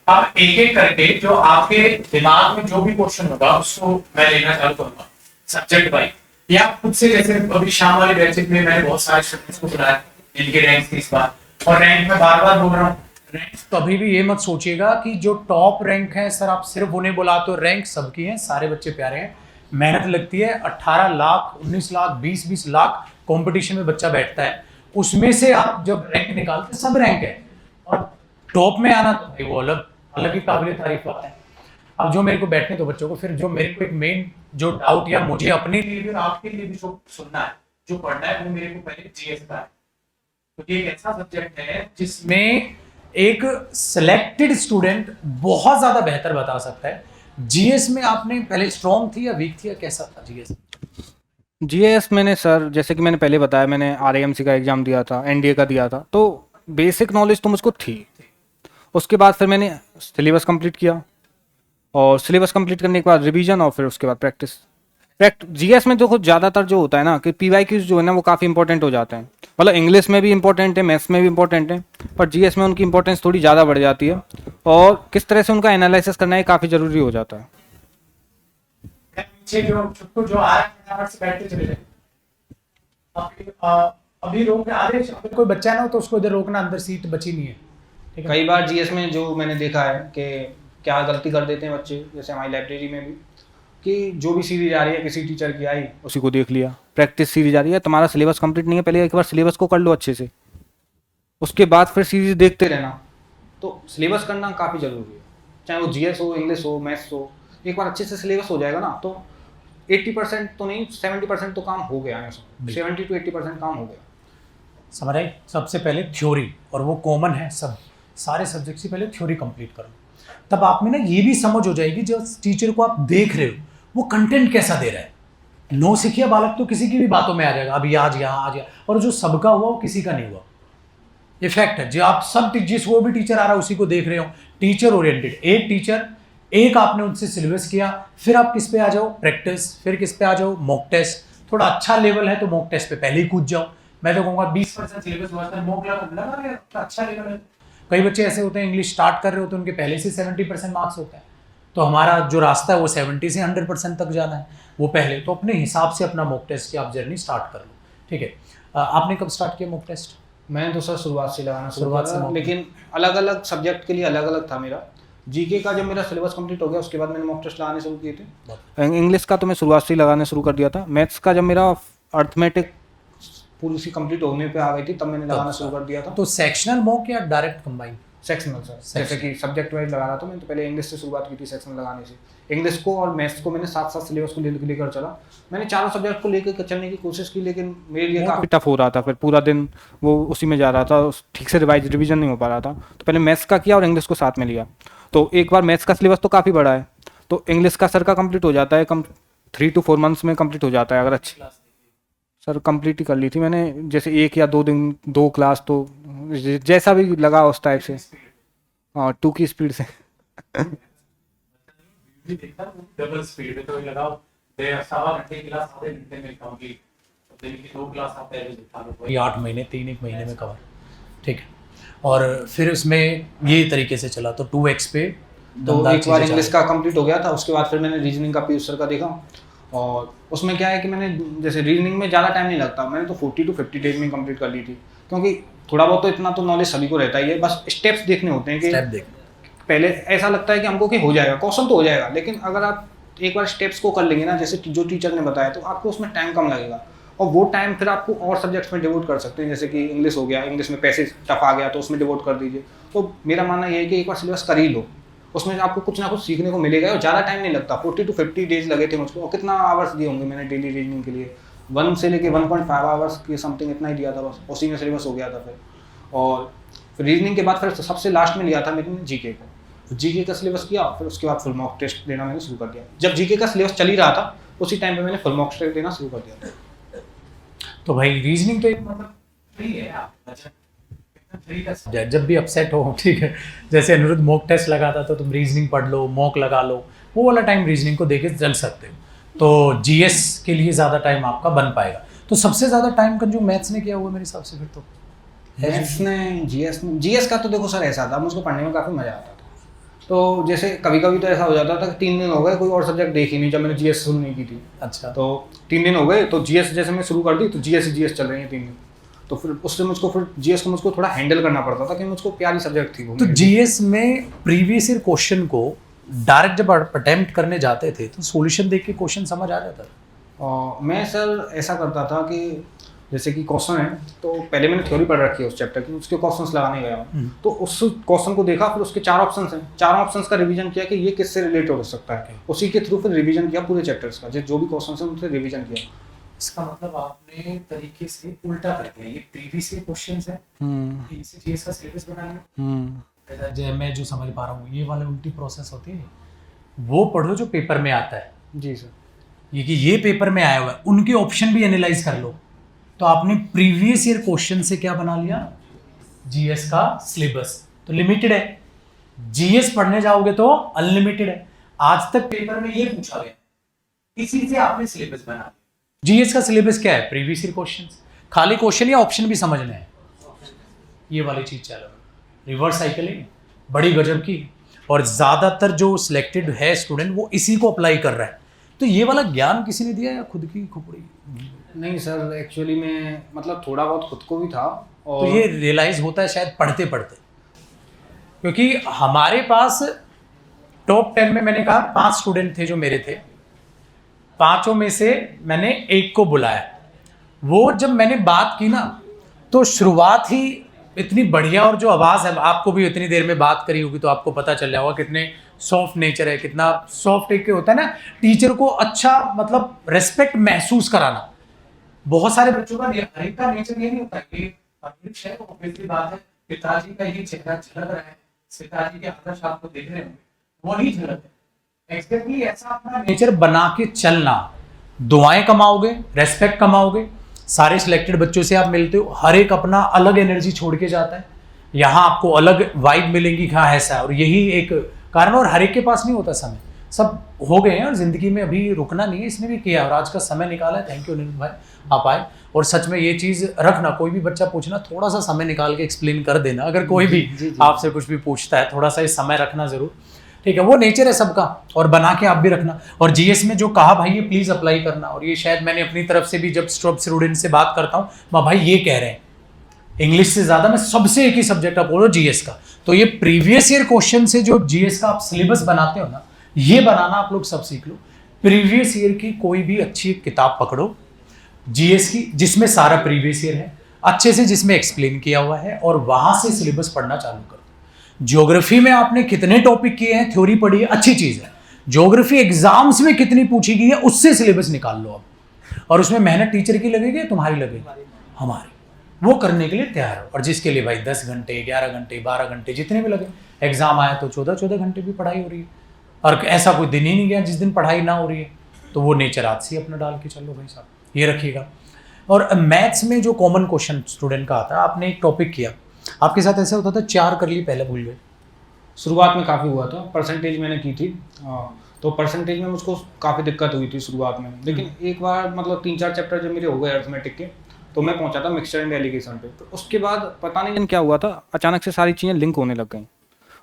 अब एक एक करके जो आपके दिमाग में जो भी क्वेश्चन होगा उसको मैं लेना चालू करूंगा सब्जेक्ट वाइज। या खुद से, जैसे अभी शाम वाले बैच में मैंने बहुत सारे स्टूडेंट्स को बुलाया जिनके रैंक थी इस बार, और रैंक में बार बार बोल रहा हूँ, रैंक कभी भी ये मत सोचिएगा कि जो टॉप रैंक है सर आप सिर्फ उन्हें बुलाते हो। रैंक सबकी है, सारे बच्चे प्यारे हैं, मेहनत लगती है। 18 लाख 19 लाख 20 लाख कंपटीशन में बच्चा बैठता है, उसमें से आप जब रैंक निकालते सब रैंक है, और टॉप में आना तो भाई वो अलग अलग ही काबिल तारीफ बात है। अब जो मेरे को बैठने तो बच्चों को, फिर जो मेरे को एक मेन जो डाउट या मुझे अपने लिए भी और आपके लिए भी जो सुनना है, जो पढ़ना है, वो मेरे को पहले जीएस का है, क्योंकि एक ऐसा सब्जेक्ट है जिसमें एक सिलेक्टेड स्टूडेंट बहुत ज्यादा बेहतर बता सकता है। जीएस में आपने पहले स्ट्रॉन्ग थी या वीक थी या कैसा था जीएस? जीएस मैंने सर, जैसे कि मैंने पहले बताया, मैंने आरएएमसी का एग्ज़ाम दिया था, एनडीए का दिया था, तो बेसिक नॉलेज तो मुझको थी। उसके बाद फिर मैंने सिलेबस कंप्लीट किया, और सिलेबस कंप्लीट करने के बाद रिवीजन, और फिर उसके बाद प्रैक्टिस। जीएस में देखो ज़्यादातर जो होता है ना कि पीवाईक्यूज जो है ना वो काफ़ी इंपॉर्टेंट हो जाते हैं। मतलब इंग्लिश में भी इंपॉर्टेंट है, मैथ्स में भी इंपॉर्टेंट है, पर जीएस में उनकी इंपॉर्टेंस थोड़ी ज़्यादा बढ़ जाती है, और किस तरह से उनका एनालिसिस करना है काफ़ी ज़रूरी हो जाता है। जो आ रहा है से बैठते चले जाए। अभी रोक आदेश, अगर कोई बच्चा ना हो तो उसको इधर रोकना, अंदर सीट बची नहीं है, ठीक है। कई बार जीएस में जो मैंने देखा है कि क्या गलती कर देते हैं बच्चे, जैसे हमारी लाइब्रेरी में भी, कि जो भी सीरीज आ रही है किसी टीचर की आई उसी को देख लिया, प्रैक्टिस सीरीज आ रही है, तुम्हारा सिलेबस कंप्लीट नहीं है, पहले एक बार सिलेबस को कर लो अच्छे से, उसके बाद फिर सीरीज देखते रहना। तो सिलेबस करना काफ़ी ज़रूरी है, चाहे वो जीएस हो, इंग्लिश हो, मैथ्स हो। एक बार अच्छे से सिलेबस हो जाएगा ना तो 80% तो नहीं, 70% तो काम हो गया है, 70 to 80% काम हो गया। समझ आई? सबसे पहले थ्योरी, और वो कॉमन है सब सारे सब्जेक्ट से, पहले थ्योरी कंप्लीट करो, तब आप में ना ये भी समझ हो जाएगी जो टीचर को आप देख रहे हो वो कंटेंट कैसा दे रहा है। नो सीखिया बालक तो किसी की भी बातों में आ जाएगा, अभी आज यहाँ, और जो सबका हुआ वो किसी का नहीं हुआ। ये फैक्ट है, जो आप सब जिस वो भी टीचर आ रहा है उसी को देख रहे हो, टीचर ओरिएंटेड। एक टीचर, एक आपने उनसे सिलेबस किया, फिर आप किस पे आ जाओ, प्रैक्टिस, फिर किस पे आ जाओ, मॉक टेस्ट। थोड़ा अच्छा लेवल है तो मॉक टेस्ट पे पहले ही कूद जाओ। मैं तो कहूँगा 20% सिलेबस हुआ, मॉक लगा अच्छा लेवल है। कई बच्चे ऐसे होते हैं इंग्लिश स्टार्ट कर रहे होते हैं, उनके पहले से 70% मार्क्स होता है, तो हमारा जो रास्ता है वो 70 से 100% तक जाना है, वो पहले तो अपने हिसाब से अपना मॉक टेस्ट की आप जर्नी स्टार्ट कर लो, ठीक है। आपने कब स्टार्ट किया मॉक टेस्ट? मैंने तो सर शुरुआत से लगाना शुरुआत से, लेकिन अलग अलग सब्जेक्ट के लिए अलग अलग था मेरा। जीके का जब मेरा सिलेबस कंप्लीट हो गया उसके बाद मैंने मॉक टेस्ट लगाने शुरू किए थे। इंग्लिश का तो मैं शुरुआत से ही लगाने शुरू कर दिया था। मैथ्स का जब मेरा अर्थमेटिक पूरी सी कंप्लीट होने पे आ गई थी तब मैंने लगाना शुरू कर दिया था। तो सेक्शनल मॉक या डायरेक्ट कंबाइन? सेक्शनल सर, जैसे कि सब्जेक्ट वाइज लगा रहा था मैं, तो पहले इंग्लिश से शुरुआत की थी सेक्शनल लगाने से। इंग्लिश को और मैथ्स को मैंने साथ साथ सिलेबस को लेकर चला। मैंने चारों सब्जेक्ट को लेकर चलने की कोशिश की, लेकिन मेरे लिए काफ़ी टफ हो रहा था। फिर पूरा दिन वो उसी में जा रहा था, ठीक से रिवीजन नहीं हो पा रहा था। तो पहले मैथ्स का किया और इंग्लिश को साथ में लिया। तो एक बार मैथ्स का सिलेबस तो काफ़ी बड़ा है, तो इंग्लिश का सर का कंप्लीट हो जाता है, 3 to 4 मंथ्स में कंप्लीट हो जाता है। अगर अच्छी सर कंप्लीट ही कर ली थी मैंने, जैसे 1 या 2 दिन 2 क्लास, तो जैसा भी लगा उस टाइप से, हाँ 2 की स्पीड से। डबल स्पीड तो लगाओ, 1.5 घंटे क्लास आधे घंटे में कंप्लीट, दिन की 2 क्लास आप पहले दिखा लो, 8 महीने 3 महीने में कवर, ठीक है। और फिर उसमें ये तरीके से चला, तो 2x पे तो एक बार इंग्लिश का कंप्लीट हो गया था। उसके बाद फिर मैंने रीजनिंग का पीयूष सर का देखा, और उसमें क्या है कि मैंने जैसे रीजनिंग में ज़्यादा टाइम नहीं लगता, मैंने तो 40 to 50 डेज में कंप्लीट कर ली थी, क्योंकि थोड़ा बहुत तो इतना तो नॉलेज सभी को रहता ही है, बस स्टेप्स देखने होते हैं कि पहले ऐसा लगता है कि हमको कि हो जाएगा, क्वेश्चन तो हो जाएगा, लेकिन अगर आप एक बार स्टेप्स को कर लेंगे ना, जैसे जो टीचर ने बताया, तो आपको उसमें टाइम कम लगेगा, और वो टाइम फिर आपको और सब्जेक्ट्स में डिवोट कर सकते हैं। जैसे कि इंग्लिश हो गया, इंग्लिश में पैसेज टफ आ गया तो उसमें डिवोट कर दीजिए। तो मेरा मानना ये है कि एक बार सिलेबस कर ही लो, उसमें आपको कुछ ना कुछ सीखने को मिलेगा, और ज़्यादा टाइम नहीं लगता। 40 to 50 डेज लगे थे मुझको, और कितना आवर्स दिए होंगे मैंने डेली रीजनिंग के लिए, 1 से लेके 1.5 आवर्स के समथिंग इतना ही दिया था, बस उसी में सिलेबस हो गया था। फिर और रीजनिंग के बाद फिर सबसे लास्ट में लिया था मैंने जीके को। जीके का सिलेबस किया, फिर उसके बाद फुल मॉक टेस्ट देना मैंने शुरू कर दिया। जब जीके का सिलेबस चल ही रहा था उसी टाइम पे मैंने फुल मॉक टेस्ट देना शुरू कर दिया था। तो भाई रीजनिंग तो एक मतलब फ्री है, जब भी अपसेट हो, ठीक है, जैसे अनिरुद्ध मॉक टेस्ट लगाता तो तुम रीजनिंग पढ़ लो, मॉक लगा लो, वो वाला टाइम रीजनिंग को देके चल सकते हो। तो जीएस के लिए ज़्यादा टाइम आपका बन पाएगा। तो सबसे ज़्यादा टाइम कंज्यूम मैथ्स ने किया हुआ मेरे हिसाब से। फिर तो मैथ्स ने जीएस का तो देखो सर ऐसा था, मुझको पढ़ने में काफ़ी मज़ा आता था, तो जैसे कभी कभी तो ऐसा हो जाता था कि 3 दिन हो गए कोई और सब्जेक्ट देख ही नहीं, जब मैंने जीएस शुरू नहीं की थी। अच्छा। तो 3 दिन हो गए तो जीएस जैसे मैं शुरू कर दी तो जीएस चल रही है 3 दिन। तो फिर उससे मुझको फिर जीएस को मुझको थोड़ा हैंडल करना पड़ता था कि मुझको प्यारी सब्जेक्ट थी वो तो मेरे लिए। जीएस में प्रीवियस ईयर क्वेश्चन को डायरेक्ट जब अटेम्प्ट करने जाते थे तो सॉल्यूशन देख के क्वेश्चन समझ आ जाता था? मैं सर ऐसा करता था कि जैसे कि क्वेश्चन है तो पहले मैंने थ्योरी पढ़ रखी है उस चैप्टर की, उसके क्वेश्चंस लगाने गया हूँ। तो उस क्वेश्चन को देखा, फिर उसके 4 ऑप्शंस हैं, 4 ऑप्शंस का रिवीजन किया कि ये किससे रिलेटेड हो सकता है, उसी के थ्रू फिर रिवीजन किया पूरे चैप्टर्स का, जो भी क्वेश्चन है उनसे रिवीजन किया। इसका मतलब आपने तरीके से उल्टा कर दिया, ये प्रीवियस ईयर क्वेश्चंस है, इनसे जीएस का सिलेबस बनाना। जय मैं जो समझ पा रहा हूँ ये वाली उल्टी प्रोसेस होती है, वो पढ़ो जो पेपर में आता है। जी सर। ये कि ये पेपर में आया हुआ है, उनके ऑप्शन भी एनालाइज कर लो। तो आपने प्रीवियस ईयर क्वेश्चन से क्या बना लिया, जीएस का सिलेबस। तो लिमिटेड है, जीएस पढ़ने जाओगे तो अनलिमिटेड है। आज तक पेपर में ये पूछा गया, इसी से आपने सिलेबस बना लिया। जीएस का सिलेबस क्या है, प्रीवियस ईयर क्वेश्चंस, खाली क्वेश्चन या ऑप्शन भी समझने हैं, ये वाली चीज चलो। रिवर्स साइकिलिंग बड़ी गजब की, और ज्यादातर जो सिलेक्टेड है स्टूडेंट वो इसी को अप्लाई कर रहा है। तो ये वाला ज्ञान किसी ने दिया या खुद की खोपड़ी? नहीं सर, एक्चुअली में मतलब थोड़ा बहुत खुद को भी था। और तो ये रियलाइज होता है शायद पढ़ते पढ़ते, क्योंकि हमारे पास टॉप 10 में मैंने कहा 5 स्टूडेंट थे जो मेरे थे, 5 में से मैंने एक को बुलाया। वो जब मैंने बात की ना तो शुरुआत ही इतनी बढ़िया, और जो आवाज़ है, आपको भी इतनी देर में बात करी होगी तो आपको पता चल जाएगा कितने सॉफ्ट नेचर है, कितना सॉफ्ट एक होता है ना टीचर को अच्छा मतलब रिस्पेक्ट महसूस कराना। बहुत सारे बच्चों का हर एक का नेचर ये नहीं होता कि पब्लिक है, ऑब्वियसली बात है, पिताजी का ही चेहरा झलक रहा है, पिताजी के आदर्श आपको देख रहे होंगे, वही झलक है। एग्जैक्टली ऐसा अपना नेचर बना के चलना, दुआएं कमाओगे, रेस्पेक्ट कमाओगे। सारे सिलेक्टेड बच्चों से आप मिलते हो, हर एक अपना अलग एनर्जी छोड़ के जाता है, यहाँ आपको अलग वाइब मिलेंगी, कहाँ ऐसा है। और यही एक कारण, और हर एक के पास नहीं होता समय, सब हो गए हैं और जिंदगी में अभी रुकना नहीं है, इसने भी किया और आज का समय निकाला है। थैंक यू अनिल भाई, आप आए। और सच में ये चीज़ रखना, कोई भी बच्चा पूछना थोड़ा सा समय निकाल के एक्सप्लेन कर देना, अगर कोई भी आपसे कुछ भी पूछता है थोड़ा सा ये समय रखना जरूर, ठीक है। वो नेचर है सबका, और बना के आप भी रखना। और जीएस में जो कहा भाई ये प्लीज़ अप्लाई करना, और ये शायद मैंने अपनी तरफ से भी जब स्टूडेंट से बात करता हूँ, मैं भाई ये कह रहे हैं इंग्लिश से ज़्यादा मैं सबसे एक ही सब्जेक्ट आप बोलो जीएस का। तो ये प्रीवियस ईयर क्वेश्चन से जो जीएस का आप सिलेबस बनाते हो ना, ये बनाना आप लोग सब सीख लो। प्रीवियस ईयर की कोई भी अच्छी किताब पकड़ो जीएस की, जिसमें सारा प्रीवियस ईयर है अच्छे से, जिसमें एक्सप्लेन किया हुआ है, और वहां से सिलेबस पढ़ना चालू कर दो। ज्योग्राफी में आपने कितने टॉपिक किए हैं, थ्योरी पढ़ी है, अच्छी चीज़ है। ज्योग्राफी एग्जाम्स में कितनी पूछी गई है, उससे सिलेबस निकाल लो अब, और उसमें मेहनत टीचर की लगेगी, तुम्हारी लगेगी, हमारी। वो करने के लिए तैयार हो। और जिसके लिए भाई 10 घंटे, 11 घंटे, 12 घंटे जितने भी लगे, एग्जाम आया तो 14-14 घंटे भी पढ़ाई हो रही है, और ऐसा कोई दिन ही नहीं गया जिस दिन पढ़ाई ना हो रही है। तो वो नेचर आज से अपना डाल के चलो भाई साहब, ये रखिएगा। और मैथ्स में जो कॉमन क्वेश्चन स्टूडेंट का आता है, आपने एक टॉपिक किया, आपके साथ ऐसा होता था 4 कर ली पहले भूल गए? शुरुआत में काफ़ी हुआ था, परसेंटेज मैंने की थी, तो परसेंटेज में मुझको काफ़ी दिक्कत हुई थी शुरुआत में। लेकिन एक बार मतलब 3-4 चैप्टर जब मेरे हो गए अर्थमेटिक के, तो मैं पहुंचा था मिक्सचर एंड एलिगेशन पे। तो उसके बाद पता नहीं क्या हुआ था, अचानक से सारी चीज़ें लिंक होने लग गई,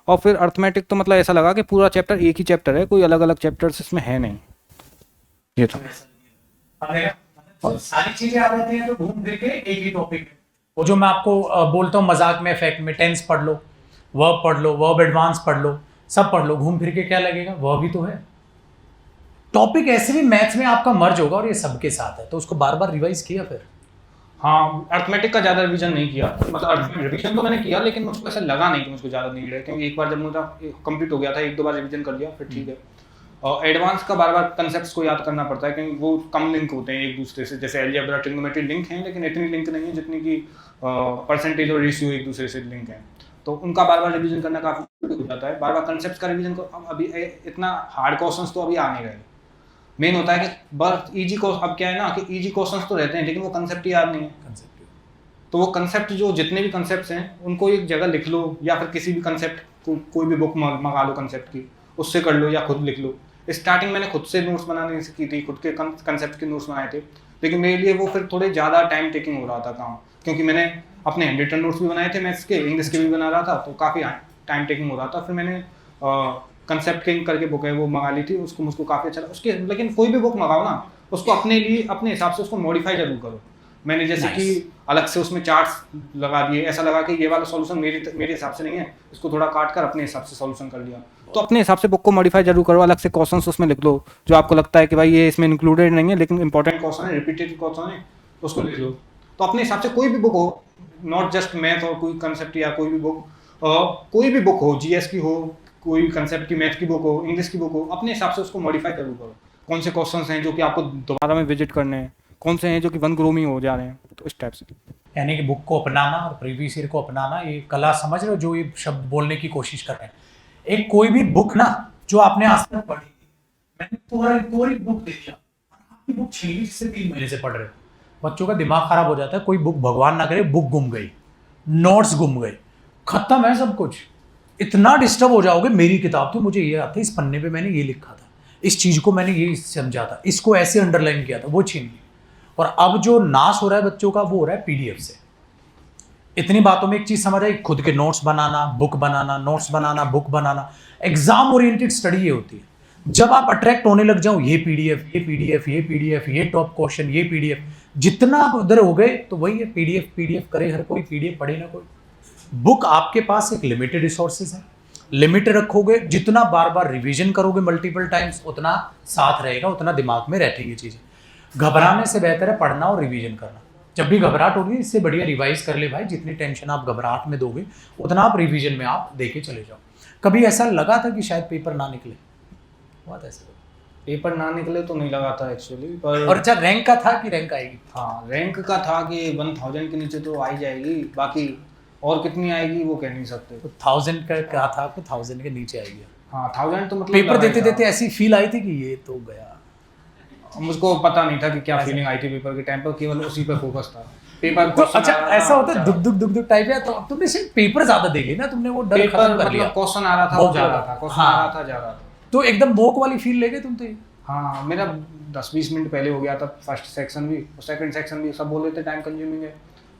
और फिर अर्थमेटिक तो मतलब ऐसा लगा कि पूरा चैप्टर एक ही चैप्टर है, कोई अलग अलग चैप्टर्स इसमें है नहीं। ये था और सारी चीजें आ जाती हैं तो घूम फिर के एक ही टॉपिक। वो जो मैं आपको बोलता हूँ मजाक में, इफेक्ट में, टेंस पढ़ लो, वर्ब पढ़ लो, वर्ब एडवांस पढ़ लो, सब पढ़ लो, घूम फिर के क्या लगेगा, वह भी तो है टॉपिक। ऐसे भी मैथ्स में आपका मर्ज होगा, और ये सबके साथ है, तो उसको बार बार रिवाइज किया फिर। हाँ, अर्थमेटिक का ज़्यादा रिवीजन नहीं किया, मतलब रिवीजन तो मैंने किया, लेकिन मुझको ऐसा लगा नहीं कि मुझको ज़्यादा नीड है, क्योंकि एक बार जब मुझे कंप्लीट हो गया था, 1-2 बार रिवीजन कर लिया फिर ठीक है। और एडवांस का बार बार कंसेप्ट्स को याद करना पड़ता है, क्योंकि वो कम लिंक होते हैं एक दूसरे से। जैसे अलजेब्रा, ट्रिग्नोमेट्री लिंक हैं, लेकिन इतनी लिंक नहीं है जितनी कि परसेंटेज और रेशियो एक दूसरे से लिंक है। तो उनका बार बार रिवीजन करना काफ़ी हो जाता है। बार बार कंसेप्ट का रिवीजन को अभी इतना हार्ड क्वेश्चंस तो अभी आ नहीं रहे। मेन होता है कि बस ईजी को, अब क्या है ना कि ईजी क्वेश्चंस तो रहते हैं, लेकिन वो कंसेप्ट याद नहीं है। तो वो कंसेप्ट, जो जितने भी कंसेप्ट हैं उनको एक जगह लिख लो, या फिर किसी भी कंसेप्ट को कोई भी बुक मंगा लो कंसेप्ट की, उससे कर लो, या खुद लिख लो। स्टार्टिंग मैंने खुद से नोट्स बनाने की थी, खुद के कंसेप्ट के नोट्स बनाए थे, लेकिन मेरे लिए वो फिर थोड़े ज़्यादा टाइम टेकिंग हो रहा था काम, क्योंकि मैंने अपने हैंड रिटन नोट्स भी बनाए थे मैथ्स के, इंग्लिश के भी बना रहा था, तो काफ़ी टाइम टेकिंग हो रहा था। फिर मैंने कंसेप्ट किंग करके बुक है, वो मंगा ली थी, उसको मुझको काफ़ी अच्छा लगा उसके। लेकिन कोई भी बुक मंगाओ ना, उसको अपने लिए अपने हिसाब से उसको मॉडिफाई जरूर करो। मैंने जैसे कि अलग से उसमें चार्ट्स लगा दिए, ऐसा लगा कि ये वाला सॉल्यूशन मेरे हिसाब से नहीं है, इसको थोड़ा काट कर अपने हिसाब से सॉल्यूशन कर लिया। तो अपने हिसाब से बुक को मॉडिफाई जरूर करो, अलग से क्वेश्चंस उसमें लिख लो जो आपको लगता है कि भाई ये इसमें इंक्लूडेड नहीं है लेकिन इंपॉर्टेंट क्वेश्चन है, रिपीटेड क्वेश्चन है, तो उसको लिख लो। तो अपने हिसाब से कोई भी बुक हो, नॉट जस्ट मैथ और कोई कंसेप्ट या कोई भी बुक, कोई भी बुक हो, जीएस की हो, कोई कंसेप्ट की, मैथ की बुक हो, इंग्लिश की बुक हो, अपने हिसाब से उसको मॉडिफाई जरूर करो। कौन से क्वेश्चंस हैं जो कि आपको दोबारा में विजिट करने हैं, कौन से हैं जो कि वन ग्रो में हो जा रहे हैं, तो इस टाइप से। यानी कि बुक को अपनाना और प्रीवियस ईयर को अपनाना, ये कला समझ रहे हो जो ये शब्द बोलने की कोशिश कर रहे हैं। एक कोई भी बुक ना जो आपने आज तक पढ़ी, मैंने पूरी बुक दे दिया, आपकी बुक 6 से 3 महीने से पढ़ रहे हो, बच्चों का दिमाग खराब हो जाता है। कोई बुक, भगवान ना करे, बुक गुम गई, नोट्स गुम गए, खत्म है सब कुछ, इतना डिस्टर्ब हो जाओगे। मेरी किताब थी, मुझे ये आता है, इस पन्ने पे मैंने ये लिखा था, इस चीज को मैंने ये समझा था, इसको ऐसे अंडरलाइन किया था, वो छीन ली। और अब जो नाश हो रहा है बच्चों का, वो हो रहा है पीडीएफ से। इतनी बातों में एक चीज समझ आई, खुद के नोट्स बनाना, बुक बनाना, नोट्स बनाना, बुक बनाना। एग्जाम ओरिएंटेड स्टडी ये होती है। जब आप अट्रैक्ट होने लग जाओ, ये पीडीएफ, ये पीडीएफ, ये पीडीएफ, ये टॉप क्वेश्चन, ये पीडीएफ, जितना आप उधर हो गए तो वही है, पीडीएफ पीडीएफ करे हर कोई, पीडीएफ पढ़े ना कोई। बुक आपके पास एक लिमिटेड रिसोर्सेज है, लिमिट रखोगे, जितना बार बार रिवीजन करोगे मल्टीपल टाइम्स, उतना साथ रहेगा, उतना दिमाग में रहती है चीजें। घबराने से बेहतर है पढ़ना और रिवीजन करना। जब भी घबराहट होगी, इससे बढ़िया रिवाइज कर ले भाई। जितनी टेंशन आप घबराहट में दोगे, उतना आप रिवीजन में आप दे के चले जाओ। कभी ऐसा लगा था कि शायद पेपर ना निकले? बहुत ऐसा पेपर ना निकले तो नहीं लगा था एक्चुअली, पर और अच्छा, रैंक का था कि रैंक आएगी? हाँ, रैंक का था कि 1000 के नीचे तो आ ही जाएगी, बाकी और कितनी आएगी वो कह नहीं सकते। तो 1000 का क्या था आपको, 1000 के नीचे आएगी? हाँ, 1000 तो मतलब पेपर देते देते ऐसी फील आई थी कि ये तो गया। मुझको पता नहीं था कि क्या फीलिंग आई थी पेपर के टाइम पर, केवल उसी पर फोकस था। पेपर तो अच्छा, ऐसा होता है दुख टाइप है, तो तुमने सिर्फ पेपर ज्यादा दे लिया ना, तुमने वो डर खत्म कर लिया। क्वेश्चन आ रहा था, जा रहा था, क्वेश्चन आ रहा था, जा रहा था, तो एकदम मोक वाली फील ले गए तुम तो। हाँ, मेरा 10-20 मिनट पहले हो गया था फर्स्ट सेक्शन भी, और सेकंड सेक्शन भी। सब बोल रहे थे टाइम कंज्यूमिंग है,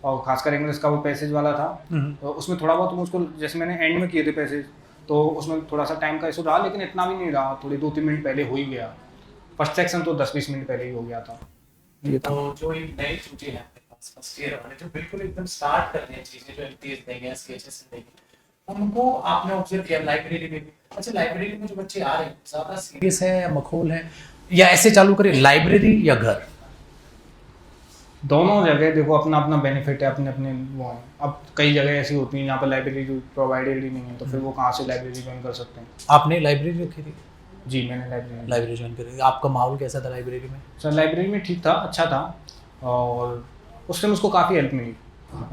और खासकर इंग्लिश का वो पैसेज वाला था, तो उसमें थोड़ा बहुत मुझको, जैसे मैंने एंड में किए थे पैसेज, तो उसमें थोड़ा सा टाइम का इशू रहा, लेकिन इतना भी नहीं रहा, थोड़ी 2-3 मिनट पहले हो ही गया। फर्स्ट सेक्शन तो 10-20 मिनट पहले ही हो गया था। ये था। तो जो ये नए चीजें हैं फर्स्ट ईयर वाले, जो बिल्कुल एकदम स्टार्ट कर रहे हैं चीजें, जो एमटीएस देंगे, एसकेएचएस देंगे, उनको आपने ऑब्जर्व किया लाइब्रेरी में भी? अच्छा, लाइब्रेरी में जो बच्चे आ रहे हैं ज्यादा सीरियस है या मखौल है, या ऐसे चालू करें लाइब्रेरी या घर? दोनों जगह देखो, अपना अपना बेनिफिट है, अपने अपने वो हैं। अब कई जगह ऐसी होती हैं जहाँ पर लाइब्रेरी जो प्रोवाइडेड ही नहीं है, तो फिर वो कहाँ से लाइब्रेरी ज्वाइन कर सकते हैं। आपने लाइब्रेरी रखी थी? जी, मैंने लाइब्रेरी ज्वाइन करी। आपका माहौल कैसा था लाइब्रेरी में? सर, लाइब्रेरी में ठीक था, अच्छा था, और उससे मुझको काफ़ी हेल्प मिली,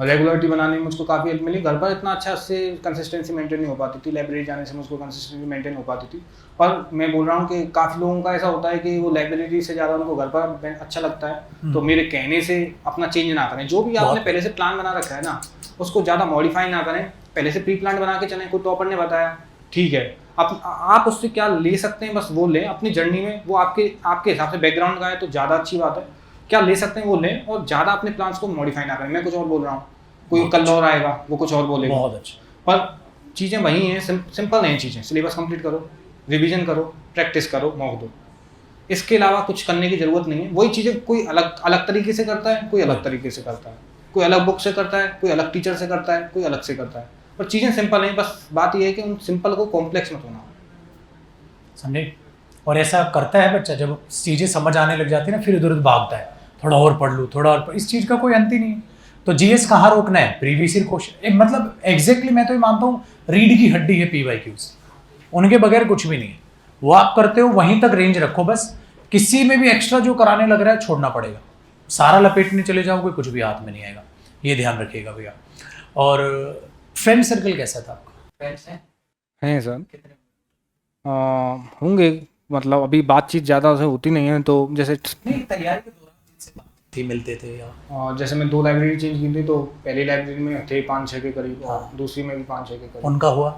रेगुलरिटी बनाने में मुझको काफ़ी हेल्प मिली। घर पर इतना अच्छा से कंसिस्टेंसी मेंटेन नहीं हो पाती थी, लाइब्रेरी जाने से मुझको कंसिस्टेंसी मेंटेन हो पाती थी। पर मैं बोल रहा हूँ कि काफ़ी लोगों का ऐसा होता है कि वो लाइब्रेरी से ज़्यादा उनको घर पर अच्छा लगता है, तो मेरे कहने से अपना चेंज ना करें। जो भी आपने पहले से प्लान बना रखा है ना, उसको ज़्यादा मॉडिफाई ना करें, पहले से प्री प्लान बना के चलें। कोई टॉपर ने बताया, ठीक है, आप उससे क्या ले सकते हैं बस वो लें अपनी जर्नी में। वो आपके हिसाब से बैकग्राउंड का है तो ज़्यादा अच्छी बात है, क्या ले सकते हैं वो लें, और ज़्यादा अपने प्लान्स को मॉडिफाई ना करें। मैं कुछ और बोल रहा हूँ, कोई कल और आएगा वो कुछ और बोलेगा। बहुत अच्छा। पर चीज़ें वही हैं, सिंपल हैं चीज़ें। सिलेबस कंप्लीट करो, रिवीजन करो, प्रैक्टिस करो, मौक दो, इसके अलावा कुछ करने की ज़रूरत नहीं है। वही चीज़ें कोई अलग तरीके से करता है, कोई अलग तरीके से करता है, कोई अलग बुक से करता है, कोई अलग टीचर से करता है, कोई अलग से करता है, पर चीज़ें सिंपल हैं। बस बात यह है कि उन सिंपल को कॉम्प्लेक्स मत होना। समझे? और ऐसा करता है बच्चा, जब चीज़ें समझ आने लग जाती है ना, फिर इधर उधर भागता है, थोड़ा और पढ़ लूँ, थोड़ा और इस चीज़ का कोई अंत ही नहीं है। तो जीएस कहाँ रोकना है? प्रीवियस ईयर क्वेश्चन, मतलब एग्जैक्टली मैं तो ये मानता हूँ रीड की हड्डी है पीवाईक्यूज, उनके बगैर कुछ भी नहीं है। वो आप करते हो वहीं तक रेंज रखो बस, किसी में भी एक्स्ट्रा जो कराने लग रहा है छोड़ना पड़ेगा। सारा लपेटने चले जाओगे, कुछ भी हाथ में नहीं आएगा, ये ध्यान रखिएगा भैया। और फ्रेंड सर्कल कैसा था आपका? फ्रेंड्स हैं सर, होंगे, मतलब अभी बातचीत ज़्यादा से होती नहीं है, तो जैसे नहीं, तैयारी के दौरान जिनसे बात थी, मिलते थे या जैसे मैं 2 लाइब्रेरी चेंज की थी, तो पहली लाइब्रेरी में थे 5-6 के करीब, और हाँ। दूसरी में भी 5-6 के करीब। उनका हुआ?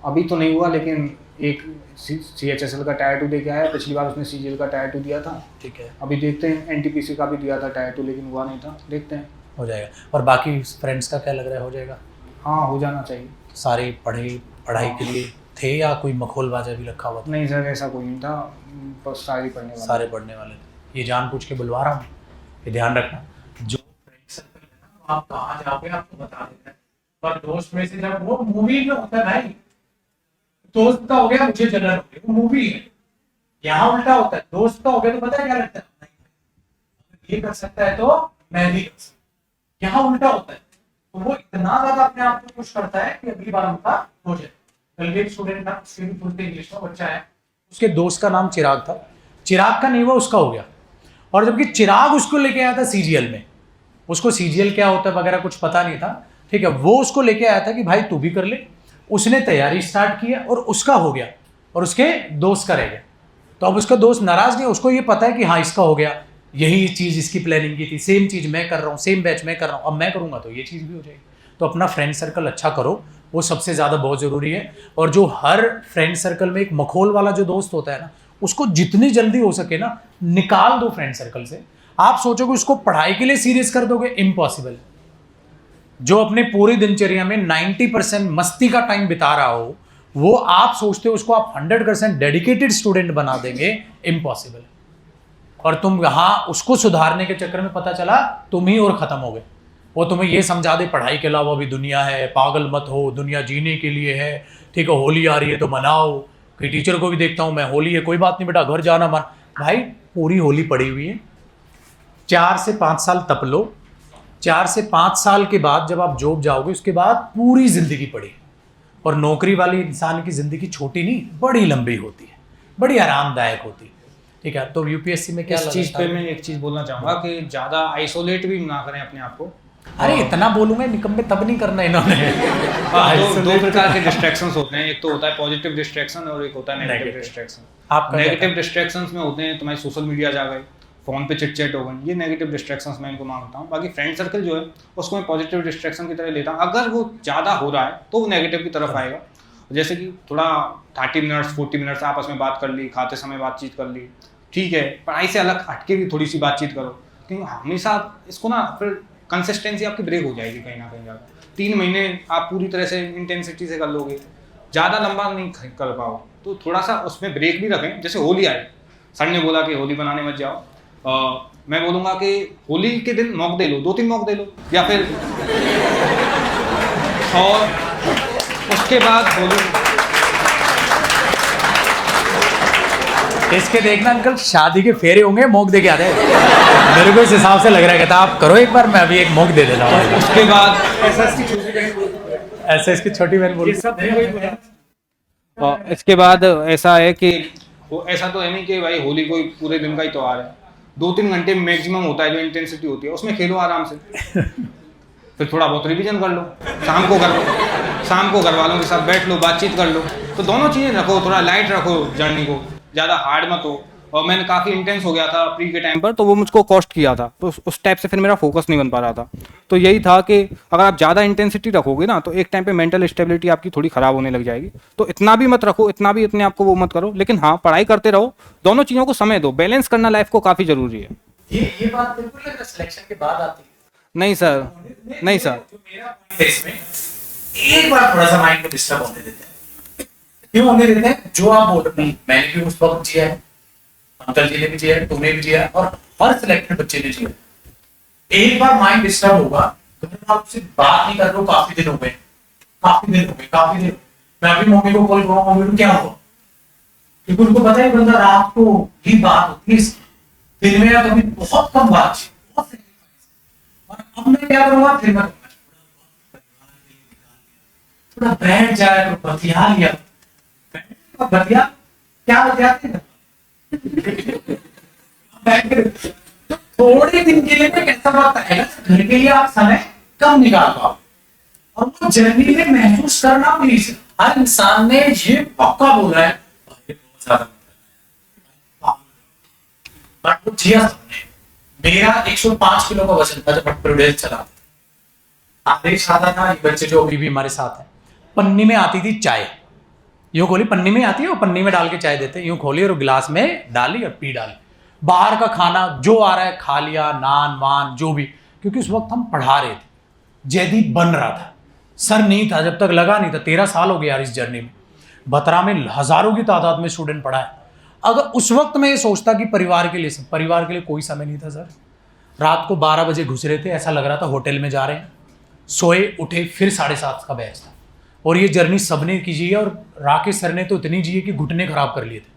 अभी तो नहीं हुआ, लेकिन एक CHSL का टायर 2 दे के आया, पिछली बार उसने CGL का टायर 2 दिया था। ठीक है, अभी देखते हैं, NTPC का भी दिया था टायर 2, लेकिन हुआ नहीं था, देखते हैं। हो जाएगा। और बाकी फ्रेंड्स का क्या लग रहा है, हो जाएगा? हाँ, हो जाना चाहिए। सारे पढ़ाई के लिए थे या कोई मखौलबाजा भी रखा हुआ था? नहीं सर, ऐसा कोई नहीं था, बस सारी पढ़ने वाले। सारे पढ़ने वाले थे। ये जानबूझ के बुलवा रहा हूँ, ये ध्यान रखना। जो फ्रेंड सर्कल है ना, आप कहाँ जाओगे आपको बता देता है, पर दोस्त में से जब वो मूवी में होता है भाई, दोस्त का हो गया मुझे जलन हो गई, वो मूवी है। यहाँ उल्टा होता है, दोस्त का हो गया तो पता है क्या लगता है, ये कर सकता है तो मैं भी कर सकता। यहाँ उल्टा होता है, तो वो इतना ज्यादा अपने आप को पुश करता है कि अगली बार उनका हो जाए। कल एक स्टूडेंट था, उसके भी बोलते इंग्लिश में बच्चा है, उसके दोस्त का नाम चिराग था, चिराग का नहीं हुआ उसका हो गया। और जबकि चिराग उसको लेके आया था सीजीएल में, उसको सीजीएल क्या होता है वगैरह कुछ पता नहीं था, ठीक है, वो उसको लेके आया था कि भाई तू भी कर ले। उसने तैयारी स्टार्ट की और उसका हो गया और उसके दोस्त का रह गया। तो अब उसका दोस्त नाराज नहीं, उसको ये पता है कि हाँ इसका हो गया, यही चीज इसकी प्लानिंग की थी, सेम चीज मैं कर रहा हूँ, सेम बैच में कर रहा हूँ, अब मैं करूंगा तो ये चीज भी हो जाएगी। तो अपना फ्रेंड सर्कल अच्छा करो, वो सबसे ज्यादा बहुत जरूरी है। और जो हर फ्रेंड सर्कल में एक मखौल वाला जो दोस्त होता है ना, उसको जितनी जल्दी हो सके ना निकाल दो फ्रेंड सर्कल से। आप सोचोगे उसको पढ़ाई के लिए सीरियस कर दोगे, इम्पॉसिबल। जो अपने पूरी दिनचर्या में 90% मस्ती का टाइम बिता रहा हो, वो आप सोचते हो उसको आप 100% डेडिकेटेड स्टूडेंट बना देंगे, इम्पॉसिबल। और तुम यहाँ उसको सुधारने के चक्कर में पता चला तुम ही और खत्म हो गए। वो तुम्हें ये समझा दे पढ़ाई के अलावा भी दुनिया है, पागल मत हो, दुनिया जीने के लिए है, ठीक है, होली आ रही है तो मनाओ। कई टीचर को भी देखता हूँ मैं, होली है कोई बात नहीं बेटा घर जाना मन। भाई पूरी होली पड़ी हुई है, 4 से 5 साल तप लो, 4 से 5 साल के बाद जब आप जॉब जाओगे उसके बाद पूरी जिंदगी पड़ी। और नौकरी वाली इंसान की जिंदगी छोटी नहीं बड़ी लंबी होती है, बड़ी आरामदायक होती है, ठीक है। तो यूपीएससी में क्या इस चीज़ पे मैं एक चीज़ बोलना चाहूँगा कि ज़्यादा आइसोलेट भी ना करें अपने आप को। अरे इतना बोलूंगा निकम्मे तब नहीं करना इन्होंने। दो प्रकार के डिस्ट्रैक्शंस होते हैं, एक तो होता है पॉजिटिव डिस्ट्रैक्शन और एक होता है नेगेटिव डिस्ट्रैक्शन। आपका नेगेटिव डिस्ट्रैक्शंस में होते हैं तुम्हारी सोशल मीडिया जा गए, फ़ोन पे चिट चैट हो गई, ये नेगेटिव डिस्ट्रैक्शंस मैं इनको मानता हूँ। बाकी फ्रेंड सर्कल जो है उसको मैं पॉजिटिव डिस्ट्रैक्शन की तरह लेता हूँ। अगर वो ज़्यादा हो रहा है तो वो नेगेटिव की तरफ आएगा। जैसे कि थोड़ा 30 मिनट्स 40 मिनट्स आपस में बात कर ली, खाते समय बातचीत कर ली, ठीक है, पढ़ाई से अलग हटके भी थोड़ी सी बातचीत करो, क्योंकि हमेशा इसको ना फिर कंसिस्टेंसी आपकी ब्रेक हो जाएगी कहीं ना कहीं जाकर। 3 महीने आप पूरी तरह से इंटेंसिटी से कर लोगे, ज़्यादा लंबा नहीं कर पाओ, तो थोड़ा सा उसमें ब्रेक भी रखें। जैसे होली आई, सर ने बोला कि होली बनाने मत जाओ, मैं बोलूँगा कि होली के दिन मॉक दे लो, 2-3 मॉक दे लो, या फिर और उसके बाद होली। इसके देखना अंकल शादी के फेरे होंगे मौक दे के आते हैं। मेरे को इस हिसाब से लग रहा है, कहता आप करो एक बार, मैं अभी एक मौक दे देता हूँ। उसके बाद ऐसे इसकी छोटी बहन बोल, इसके बाद ऐसा है कि ऐसा तो है नहीं कि भाई होली कोई पूरे दिन का ही त्योहार है, 2-3 घंटे मैक्सिमम होता है जो इंटेंसिटी होती है, उसमें खेलो आराम से। फिर थोड़ा बहुत रिवीजन कर लो, शाम को कर लो, शाम को घर वालों के साथ बैठ लो, बातचीत कर लो। तो दोनों चीज़ें रखो, थोड़ा लाइट रखो जर्नी को, ज़्यादा हार्ड मत हो। और मैंने काफ़ी इंटेंस हो गया था प्री के टाइम पर, तो वो मुझको कॉस्ट किया था, तो उस टाइप से फिर मेरा फोकस नहीं बन पा रहा था। तो यही था कि अगर आप ज़्यादा इंटेंसिटी रखोगे ना तो एक टाइम पे मेंटल स्टेबिलिटी आपकी थोड़ी ख़राब होने लग जाएगी। तो इतना भी मत रखो, इतना भी अपने आप को वो मत करो, लेकिन हाँ पढ़ाई करते रहो, दोनों चीज़ों को समय दो, बैलेंस करना लाइफ को काफ़ी ज़रूरी है। ये बात बिल्कुल सिलेक्शन के बाद आती है। नहीं सर, नहीं सर, एक बार थोड़ा सा माइंड को डिस्टर्ब होने देते हैं। क्यों होने देते हैं? जो आप बोल रहे हैं मैंने भी उस वक्त जिया है, अंकल जी ने भी जिया है, तुमने भी जिया है, और हर सिलेक्टेड बच्चे ने जिया है। एक बार माइंड डिस्टर्ब होगा, आपसे बात नहीं कर रहे हो काफी दिन हो गए, मैं अभी मम्मी को कॉल करूंगा, मम्मी को क्या हुआ, क्योंकि उनको पता है बंदा रात को ही बात होती है, दिन में या कभी बहुत कम बात। और अब मैं क्या करूंगा, फिर मैं थोड़ा बैठ जाए तो बतिया लिया, बतिया क्या बतियाते हैं थोड़े दिन के लिए एक ऐसा वक्त आएगा घर के लिए आप समय कम निकाल पाओ, और वो जर्नी में महसूस करना प्लीज। हर इंसान ने ये पक्का बोला है बट वो जिया सबने। मेरा 105 किलो का वजन था जब मैं प्रोडेंस चला था, आदेश आता था, ये बच्चे जो अभी भी हमारे साथ हैं, पन्नी में आती थी चाय, यूं खोली, पन्नी में आती है, वो पन्नी में डाल के चाय देते हैं, यूं खोली और गिलास में डाली और पी डाली। बाहर का खाना जो आ रहा है खा लिया, नान वान जो भी, क्योंकि उस वक्त हम पढ़ा रहे थे, जयदीप बन रहा था, सर नहीं था, जब तक लगा नहीं था। 13 साल हो गया यार इस जर्नी में। बतरा में हजारों की तादाद में स्टूडेंट पढ़ा है। अगर उस वक्त मैं ये सोचता कि परिवार के लिए कोई समय नहीं था सर। रात को 12 बजे घुस रहे थे, ऐसा लग रहा था होटल में जा रहे हैं, सोए उठे फिर 7:30 का बैच था। और ये जर्नी सबने कीजिए है, और राकेश सर ने तो इतनी जी है कि घुटने खराब कर लिए थे,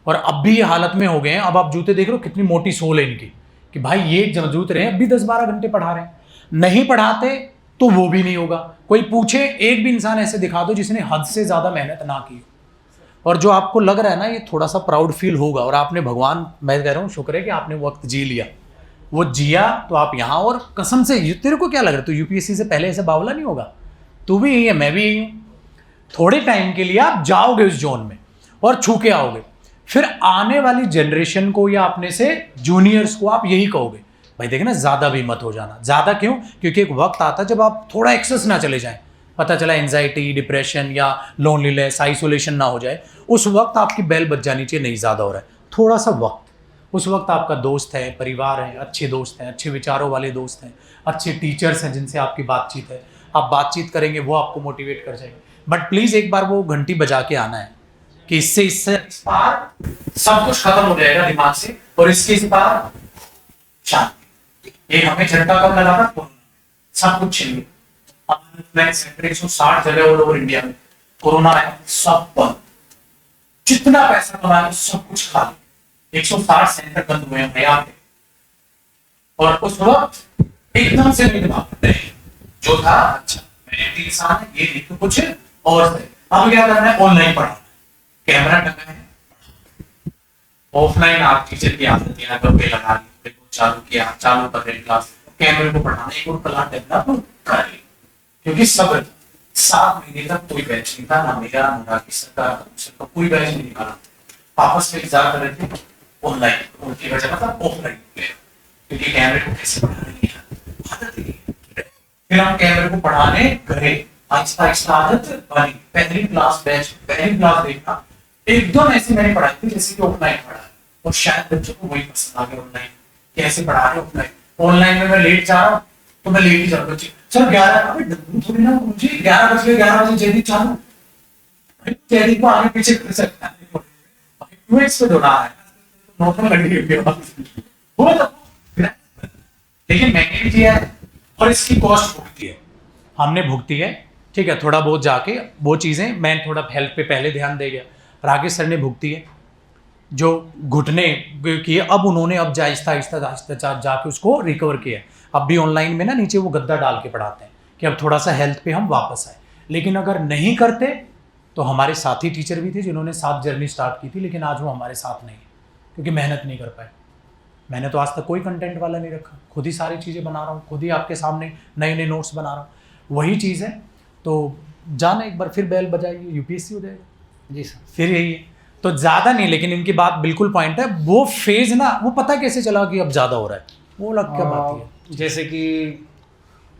और अब भी ये हालत में हो गए हैं। अब आप जूते देख रहे हो कितनी मोटी सोल है इनकी, कि भाई ये जूते रहे, अब भी 10-12 घंटे पढ़ा रहे हैं। नहीं पढ़ाते तो वो भी नहीं होगा। कोई पूछे, एक भी इंसान ऐसे दिखा दो जिसने हद से ज़्यादा मेहनत ना की। और जो आपको लग रहा है ना, ये थोड़ा सा प्राउड फील होगा। और आपने, भगवान मैं कह रहा हूँ, शुक्र है कि आपने वक्त जी लिया, वो जिया तो आप यहाँ। और कसम से, तेरे को क्या लग रहा है, तो यूपीएससी से पहले ऐसे बावला नहीं होगा? तू भी यही है, मैं भी यही हूँ। थोड़े टाइम के लिए आप जाओगे उस जोन में और छू के आओगे, फिर आने वाली जनरेशन को या अपने से जूनियर्स को आप यही कहोगे, भाई देखना ज़्यादा भी मत हो जाना। ज़्यादा क्यों? क्योंकि एक वक्त आता जब आप थोड़ा एक्सेस ना चले जाएं, पता चला एंजाइटी, डिप्रेशन या लोनलीनेस, आइसोलेशन ना हो जाए, उस वक्त आपकी बेल बज जानी चाहिए, नहीं ज़्यादा हो रहा है, थोड़ा सा वक्त। उस वक्त आपका दोस्त है, परिवार है, अच्छे दोस्त हैं, अच्छे विचारों वाले दोस्त हैं, अच्छे टीचर्स हैं जिनसे आपकी बातचीत है, आप बातचीत करेंगे, वो आपको मोटिवेट कर जाएंगे। बट प्लीज़ एक बार वो घंटी बजा के आना है कि इससे इस पार सब कुछ खत्म हो जाएगा दिमाग से, और इसके इस पार शांति। ये हमें झंडा कब लगा था? सब कुछ छिन 160 जगह ऑल ओवर इंडिया में कोरोना है, सब बंद। जितना पैसा कमाया सब कुछ खा लिया। 160 सेंटर बंद हुए हैं यहाँ पे, और उस वक्त एकदम से मेरे दिमाग में जो था, अच्छा मैं इंसान है, ये नहीं तो कुछ और है। अब क्या करना है? ऑनलाइन पढ़ाना, कैमरा लगा है, ऑफलाइन आप टीचर की आदत है, गप्पे लगा ली, चालू किया, चालू कर रहे क्लास, कैमरे को पढ़ाना, एक और प्लान डेवलप कर ली। क्योंकि सब 7 महीने तक कोई बैच नहीं था, ना मेरा ना राकेश सरकार का कोई बैच नहीं निकाला। आपस में इंतजार कर रहे थे ऑनलाइन, उनकी वजह मतलब ऑफलाइन, क्योंकि कैमरे को कैसे पढ़ाने की आदत नहीं है। फिर हम कैमरे को पढ़ाने गए, आहिस्ता आहिस्ता आदत बनी। पहली क्लास बैच, पहली क्लास देखना एकदम ऐसे मैंने पढ़ाई थी जैसे कि ऑफलाइन पढ़ा, और शायद बच्चों को वही पसंद आ गया ऑनलाइन, कैसे पढ़ा रहे ऑफलाइन। ऑनलाइन में मैं लेट जा रहा हूँ तो मैं लेट ही जा रहा हूँ, सर 11 थोड़ी ना, मुझे 11 बजे जैदी चालू, जैदी को आगे पीछे कर सकता है, पे दौड़ा है, नौकरी लगी हुई है, लेकिन मैंने भी दिया है और इसकी कॉस्ट भुगती है, हमने भुगती है। ठीक है, थोड़ा बहुत जाके वो चीज़ें मैं थोड़ा हेल्थ पे पहले ध्यान दे गया, राकेश सर ने भुगती है जो घुटने किए, अब उन्होंने अब आहिस्ता आहिस्ता जाके उसको रिकवर किया। अब भी ऑनलाइन में ना नीचे वो गद्दा डाल के पढ़ाते हैं कि अब थोड़ा सा हेल्थ पे हम वापस आए। लेकिन अगर नहीं करते तो हमारे साथी टीचर भी थे जिन्होंने साथ जर्नी स्टार्ट की थी, लेकिन आज वो हमारे साथ नहीं है क्योंकि मेहनत नहीं कर पाए। मैंने तो आज तक कोई कंटेंट वाला नहीं रखा, खुद ही सारी चीज़ें बना रहा हूँ, खुद ही आपके सामने नए नए नोट्स बना रहा हूँ, वही चीज़ है। तो जाना एक बार फिर बेल बजाइए, यूपीएससी हो जाएगा। जी सर, फिर यही है, तो ज़्यादा नहीं, लेकिन इनकी बात बिल्कुल पॉइंट है। वो फेज ना, वो पता कैसे चला कि अब ज़्यादा हो रहा है, वो लग क्या बात है। जैसे कि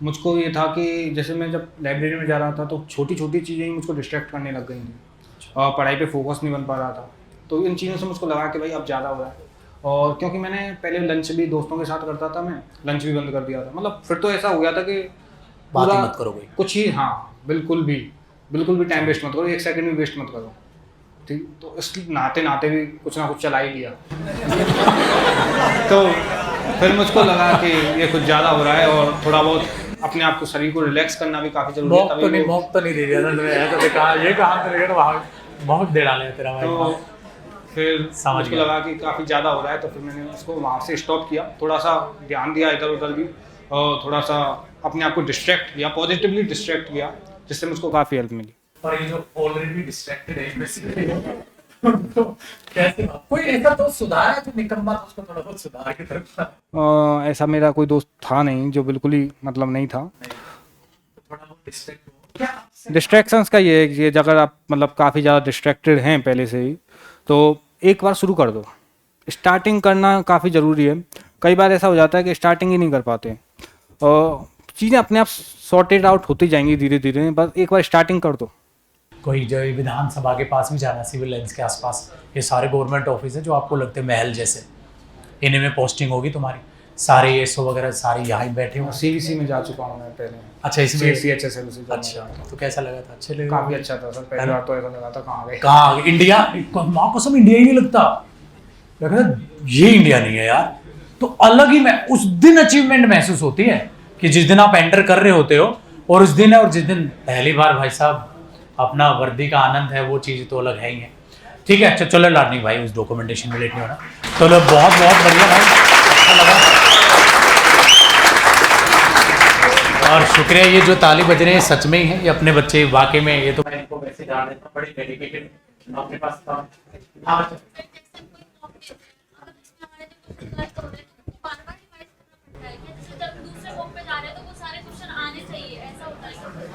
मुझको ये था कि जैसे मैं जब लाइब्रेरी में जा रहा था तो छोटी छोटी चीज़ें ही मुझको डिस्ट्रैक्ट करने लग गई थी और पढ़ाई पे फोकस नहीं बन पा रहा था। तो इन चीज़ों से मुझको लगा कि भाई अब ज़्यादा हो रहा है। और क्योंकि मैंने पहले लंच भी दोस्तों के साथ करता था, मैं लंच भी बंद कर दिया था। मतलब फिर तो ऐसा हो गया था कि बात ही मत करो भाई, कुछ ही, हाँ बिल्कुल भी टाइम वेस्ट मत करो, 1 सेकंड भी वेस्ट मत करो। ठीक, तो इस नाते नाते भी कुछ ना कुछ चला ही लिया। तो फिर मुझको लगा कि ये कुछ ज़्यादा हो रहा है और थोड़ा बहुत अपने आप को, शरीर को रिलैक्स करना भी काफ़ी जरूरी है। मौक तो नहीं दे दिया था तुम्हें, तो कहा ये कहाँ करेगा, वहाँ बहुत देर डाले तेरा भाई। तो फिर मुझको लगा कि काफ़ी ज़्यादा हो रहा है, तो फिर मैंने उसको वहाँ से स्टॉप किया, थोड़ा सा ध्यान दिया इधर उधर भी, और थोड़ा सा अपने आप को डिस्ट्रैक्ट किया, पॉजिटिवली डिस्ट्रैक्ट किया, जिससे मुझको काफ़ी हेल्प मिली। और ये जो ऑलरेडी डिस्ट्रैक्टेड है बेसिकली, तो कैसे कोई ऐसा तो सुधार है जो निकम्मा, तो उसको थोड़ा बहुत सुधार की तरफ। ऐसा मेरा कोई दोस्त था नहीं जो बिल्कुल ही मतलब नहीं था। थोड़ा बहुत डिस्ट्रैक्ट हो क्या? डिस्ट्रैक्शंस का ये है कि अगर आप मतलब काफ़ी ज़्यादा डिस्ट्रैक्टेड हैं पहले से ही, तो एक बार शुरू कर दो। स्टार्टिंग करना काफ़ी ज़रूरी है। कई बार ऐसा हो जाता है कि स्टार्टिंग ही नहीं कर पाते, और चीज़ें अपने आप सॉर्टेड आउट होती जाएंगी धीरे धीरे, बस एक बार स्टार्टिंग कर दो। कोई जो विधानसभा के पास भी जाना, सिविल लाइन्स के आसपास, ये सारे गवर्नमेंट ऑफिस है जो आपको लगते हैं महल जैसे, इन्हीं में पोस्टिंग होगी तुम्हारी। सारे एसओ वगैरह सारे यहाँ ही बैठे हुए। CVC में जा चुका हूँ मैं पहले। अच्छा इसमें CHSL से। अच्छा तो कैसा लगा था? अच्छे लगे? काफी अच्छा था सर, पहली बार तो ऐसा लगा था कहाँ गए। कहाँ आ गए? इंडिया, माँ कसम इंडिया ही नहीं लगता, लगा ये इंडिया नहीं है यार। तो अलग ही मैं उस दिन अचीवमेंट महसूस होती है कि जिस दिन आप एंटर कर रहे होते हो और उस दिन है, और जिस दिन पहली बार भाई साहब अपना वर्दी का आनंद है, वो चीज़ तो अलग है ही है। ठीक है, अच्छा चलो लाडनी भाई उस डॉक्यूमेंटेशन में लेट नहीं होना। चलो बहुत बहुत बढ़िया भाई, अच्छा लगा। और शुक्रिया, ये जो ताली बज रहे हैं सच में ही है, ये अपने बच्चे वाकई में, ये तो मैं इनको वैसे डाल देता हूं, बड़ी डेडिकेटेड अपने पास था। हाँ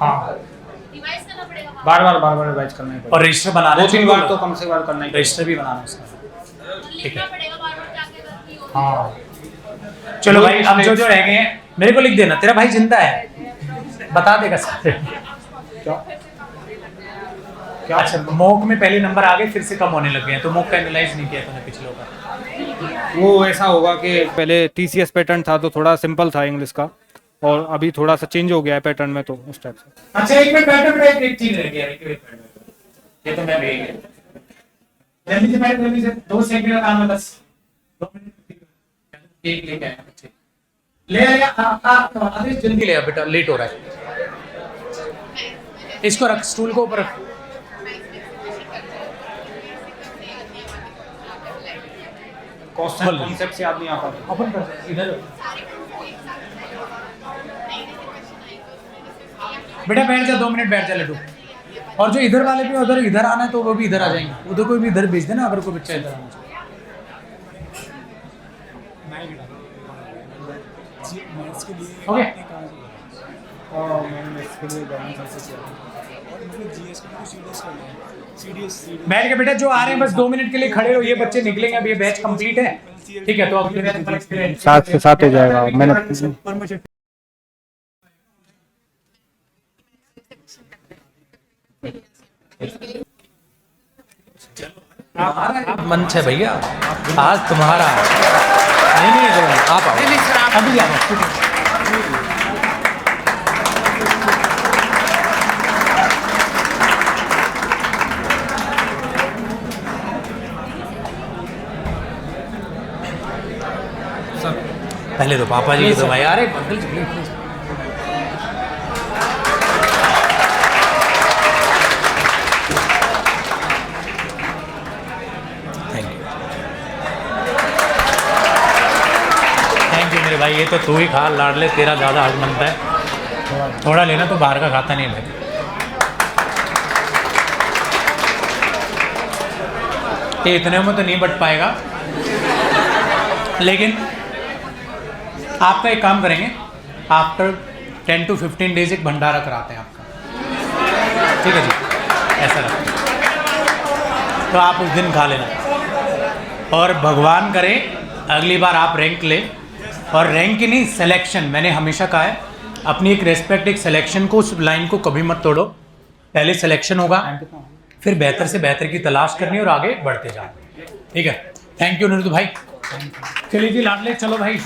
हाँ, रिवाइज करना पड़ेगा बार बार रिवाइज करना ही और पड़ेगा। रजिस्टर बनाना 2-3 बार तो कम से बार करना ही रजिस्टर भी बनाना उसका। लिखना पड़ेगा बार-बार जाके अगर की होगी। हाँ। चलो भाई, अब जो जो रह गए हैं मेरे को लिख देना। तेरा भाई जिंदा है, बता देगा सारे। क्या अच्छा, मॉक में पहले नंबर आ गए, फिर से कम होने लग गए हैं, तो मॉक का एनालाइज नहीं किया तूने पिछले का? वो ऐसा होगा कि पहले TCS पैटर्न था तो थोड़ा सिंपल था इंग्लिश का, और अभी थोड़ा सा चेंज हो गया है पैटर्न में, तो उस टाइप से। अच्छा एक मिनट बैठो बेटा, एक चीज रह गया, एक मिनट ये तो मैं भेज गया। जल्दी से बैठ, जल्दी से, 2 सेकंड का काम है बस, 2 मिनट एक लेके आया बच्चे। ले आया आदेश, जल्दी ले आ बेटा, लेट हो रहा है। इसको रख, स्टूल को ऊपर रख। कॉन्सेप्ट से याद नहीं आता। अपन कर इधर बेटा, बैठ जा, 2 मिनट बैठ जा लड्डू। और जो इधर वाले भी उधर इधर आना है तो वो भी इधर आ जाएंगे, उधर कोई भी इधर भेज देना अगर कोई बच्चा इधर आना चाहिए। ओके, बैठ के बेटा, जो आ रहे हैं बस 2 मिनट के लिए खड़े हो, ये बच्चे निकलेंगे, अब ये बैच कंप्लीट है। ठीक है, तो अब साथ से साथ हो जाएगा। मैंने मंच है भैया, आज तुम्हारा। नहीं आप आओ, अभी आओ। पहले तो पापा जी की तो भाई, अरे uncle ji please. Thank you मेरे भाई, ये तो तू ही खा लाडले, तेरा ज़्यादा हक बनता है, थोड़ा लेना, तो बाहर का खाता नहीं है भाई। ये इतने में तो नहीं बट पाएगा, लेकिन आपका एक काम करेंगे, आफ्टर 10 to 15 डेज एक भंडारा कराते हैं आपका, ठीक है जी, ऐसा रखते हैं। तो आप उस दिन खा लेना, और भगवान करे अगली बार आप रैंक ले, और रैंक ही नहीं, सिलेक्शन। मैंने हमेशा कहा है, अपनी एक रेस्पेक्ट, एक सिलेक्शन को, उस लाइन को कभी मत तोड़ो। पहले सिलेक्शन होगा, फिर बेहतर से बेहतर की तलाश करनी और आगे बढ़ते जाना, ठीक है। थैंक यू निरुद्ध भाई। चलिए जी लाडले, चलो भाई।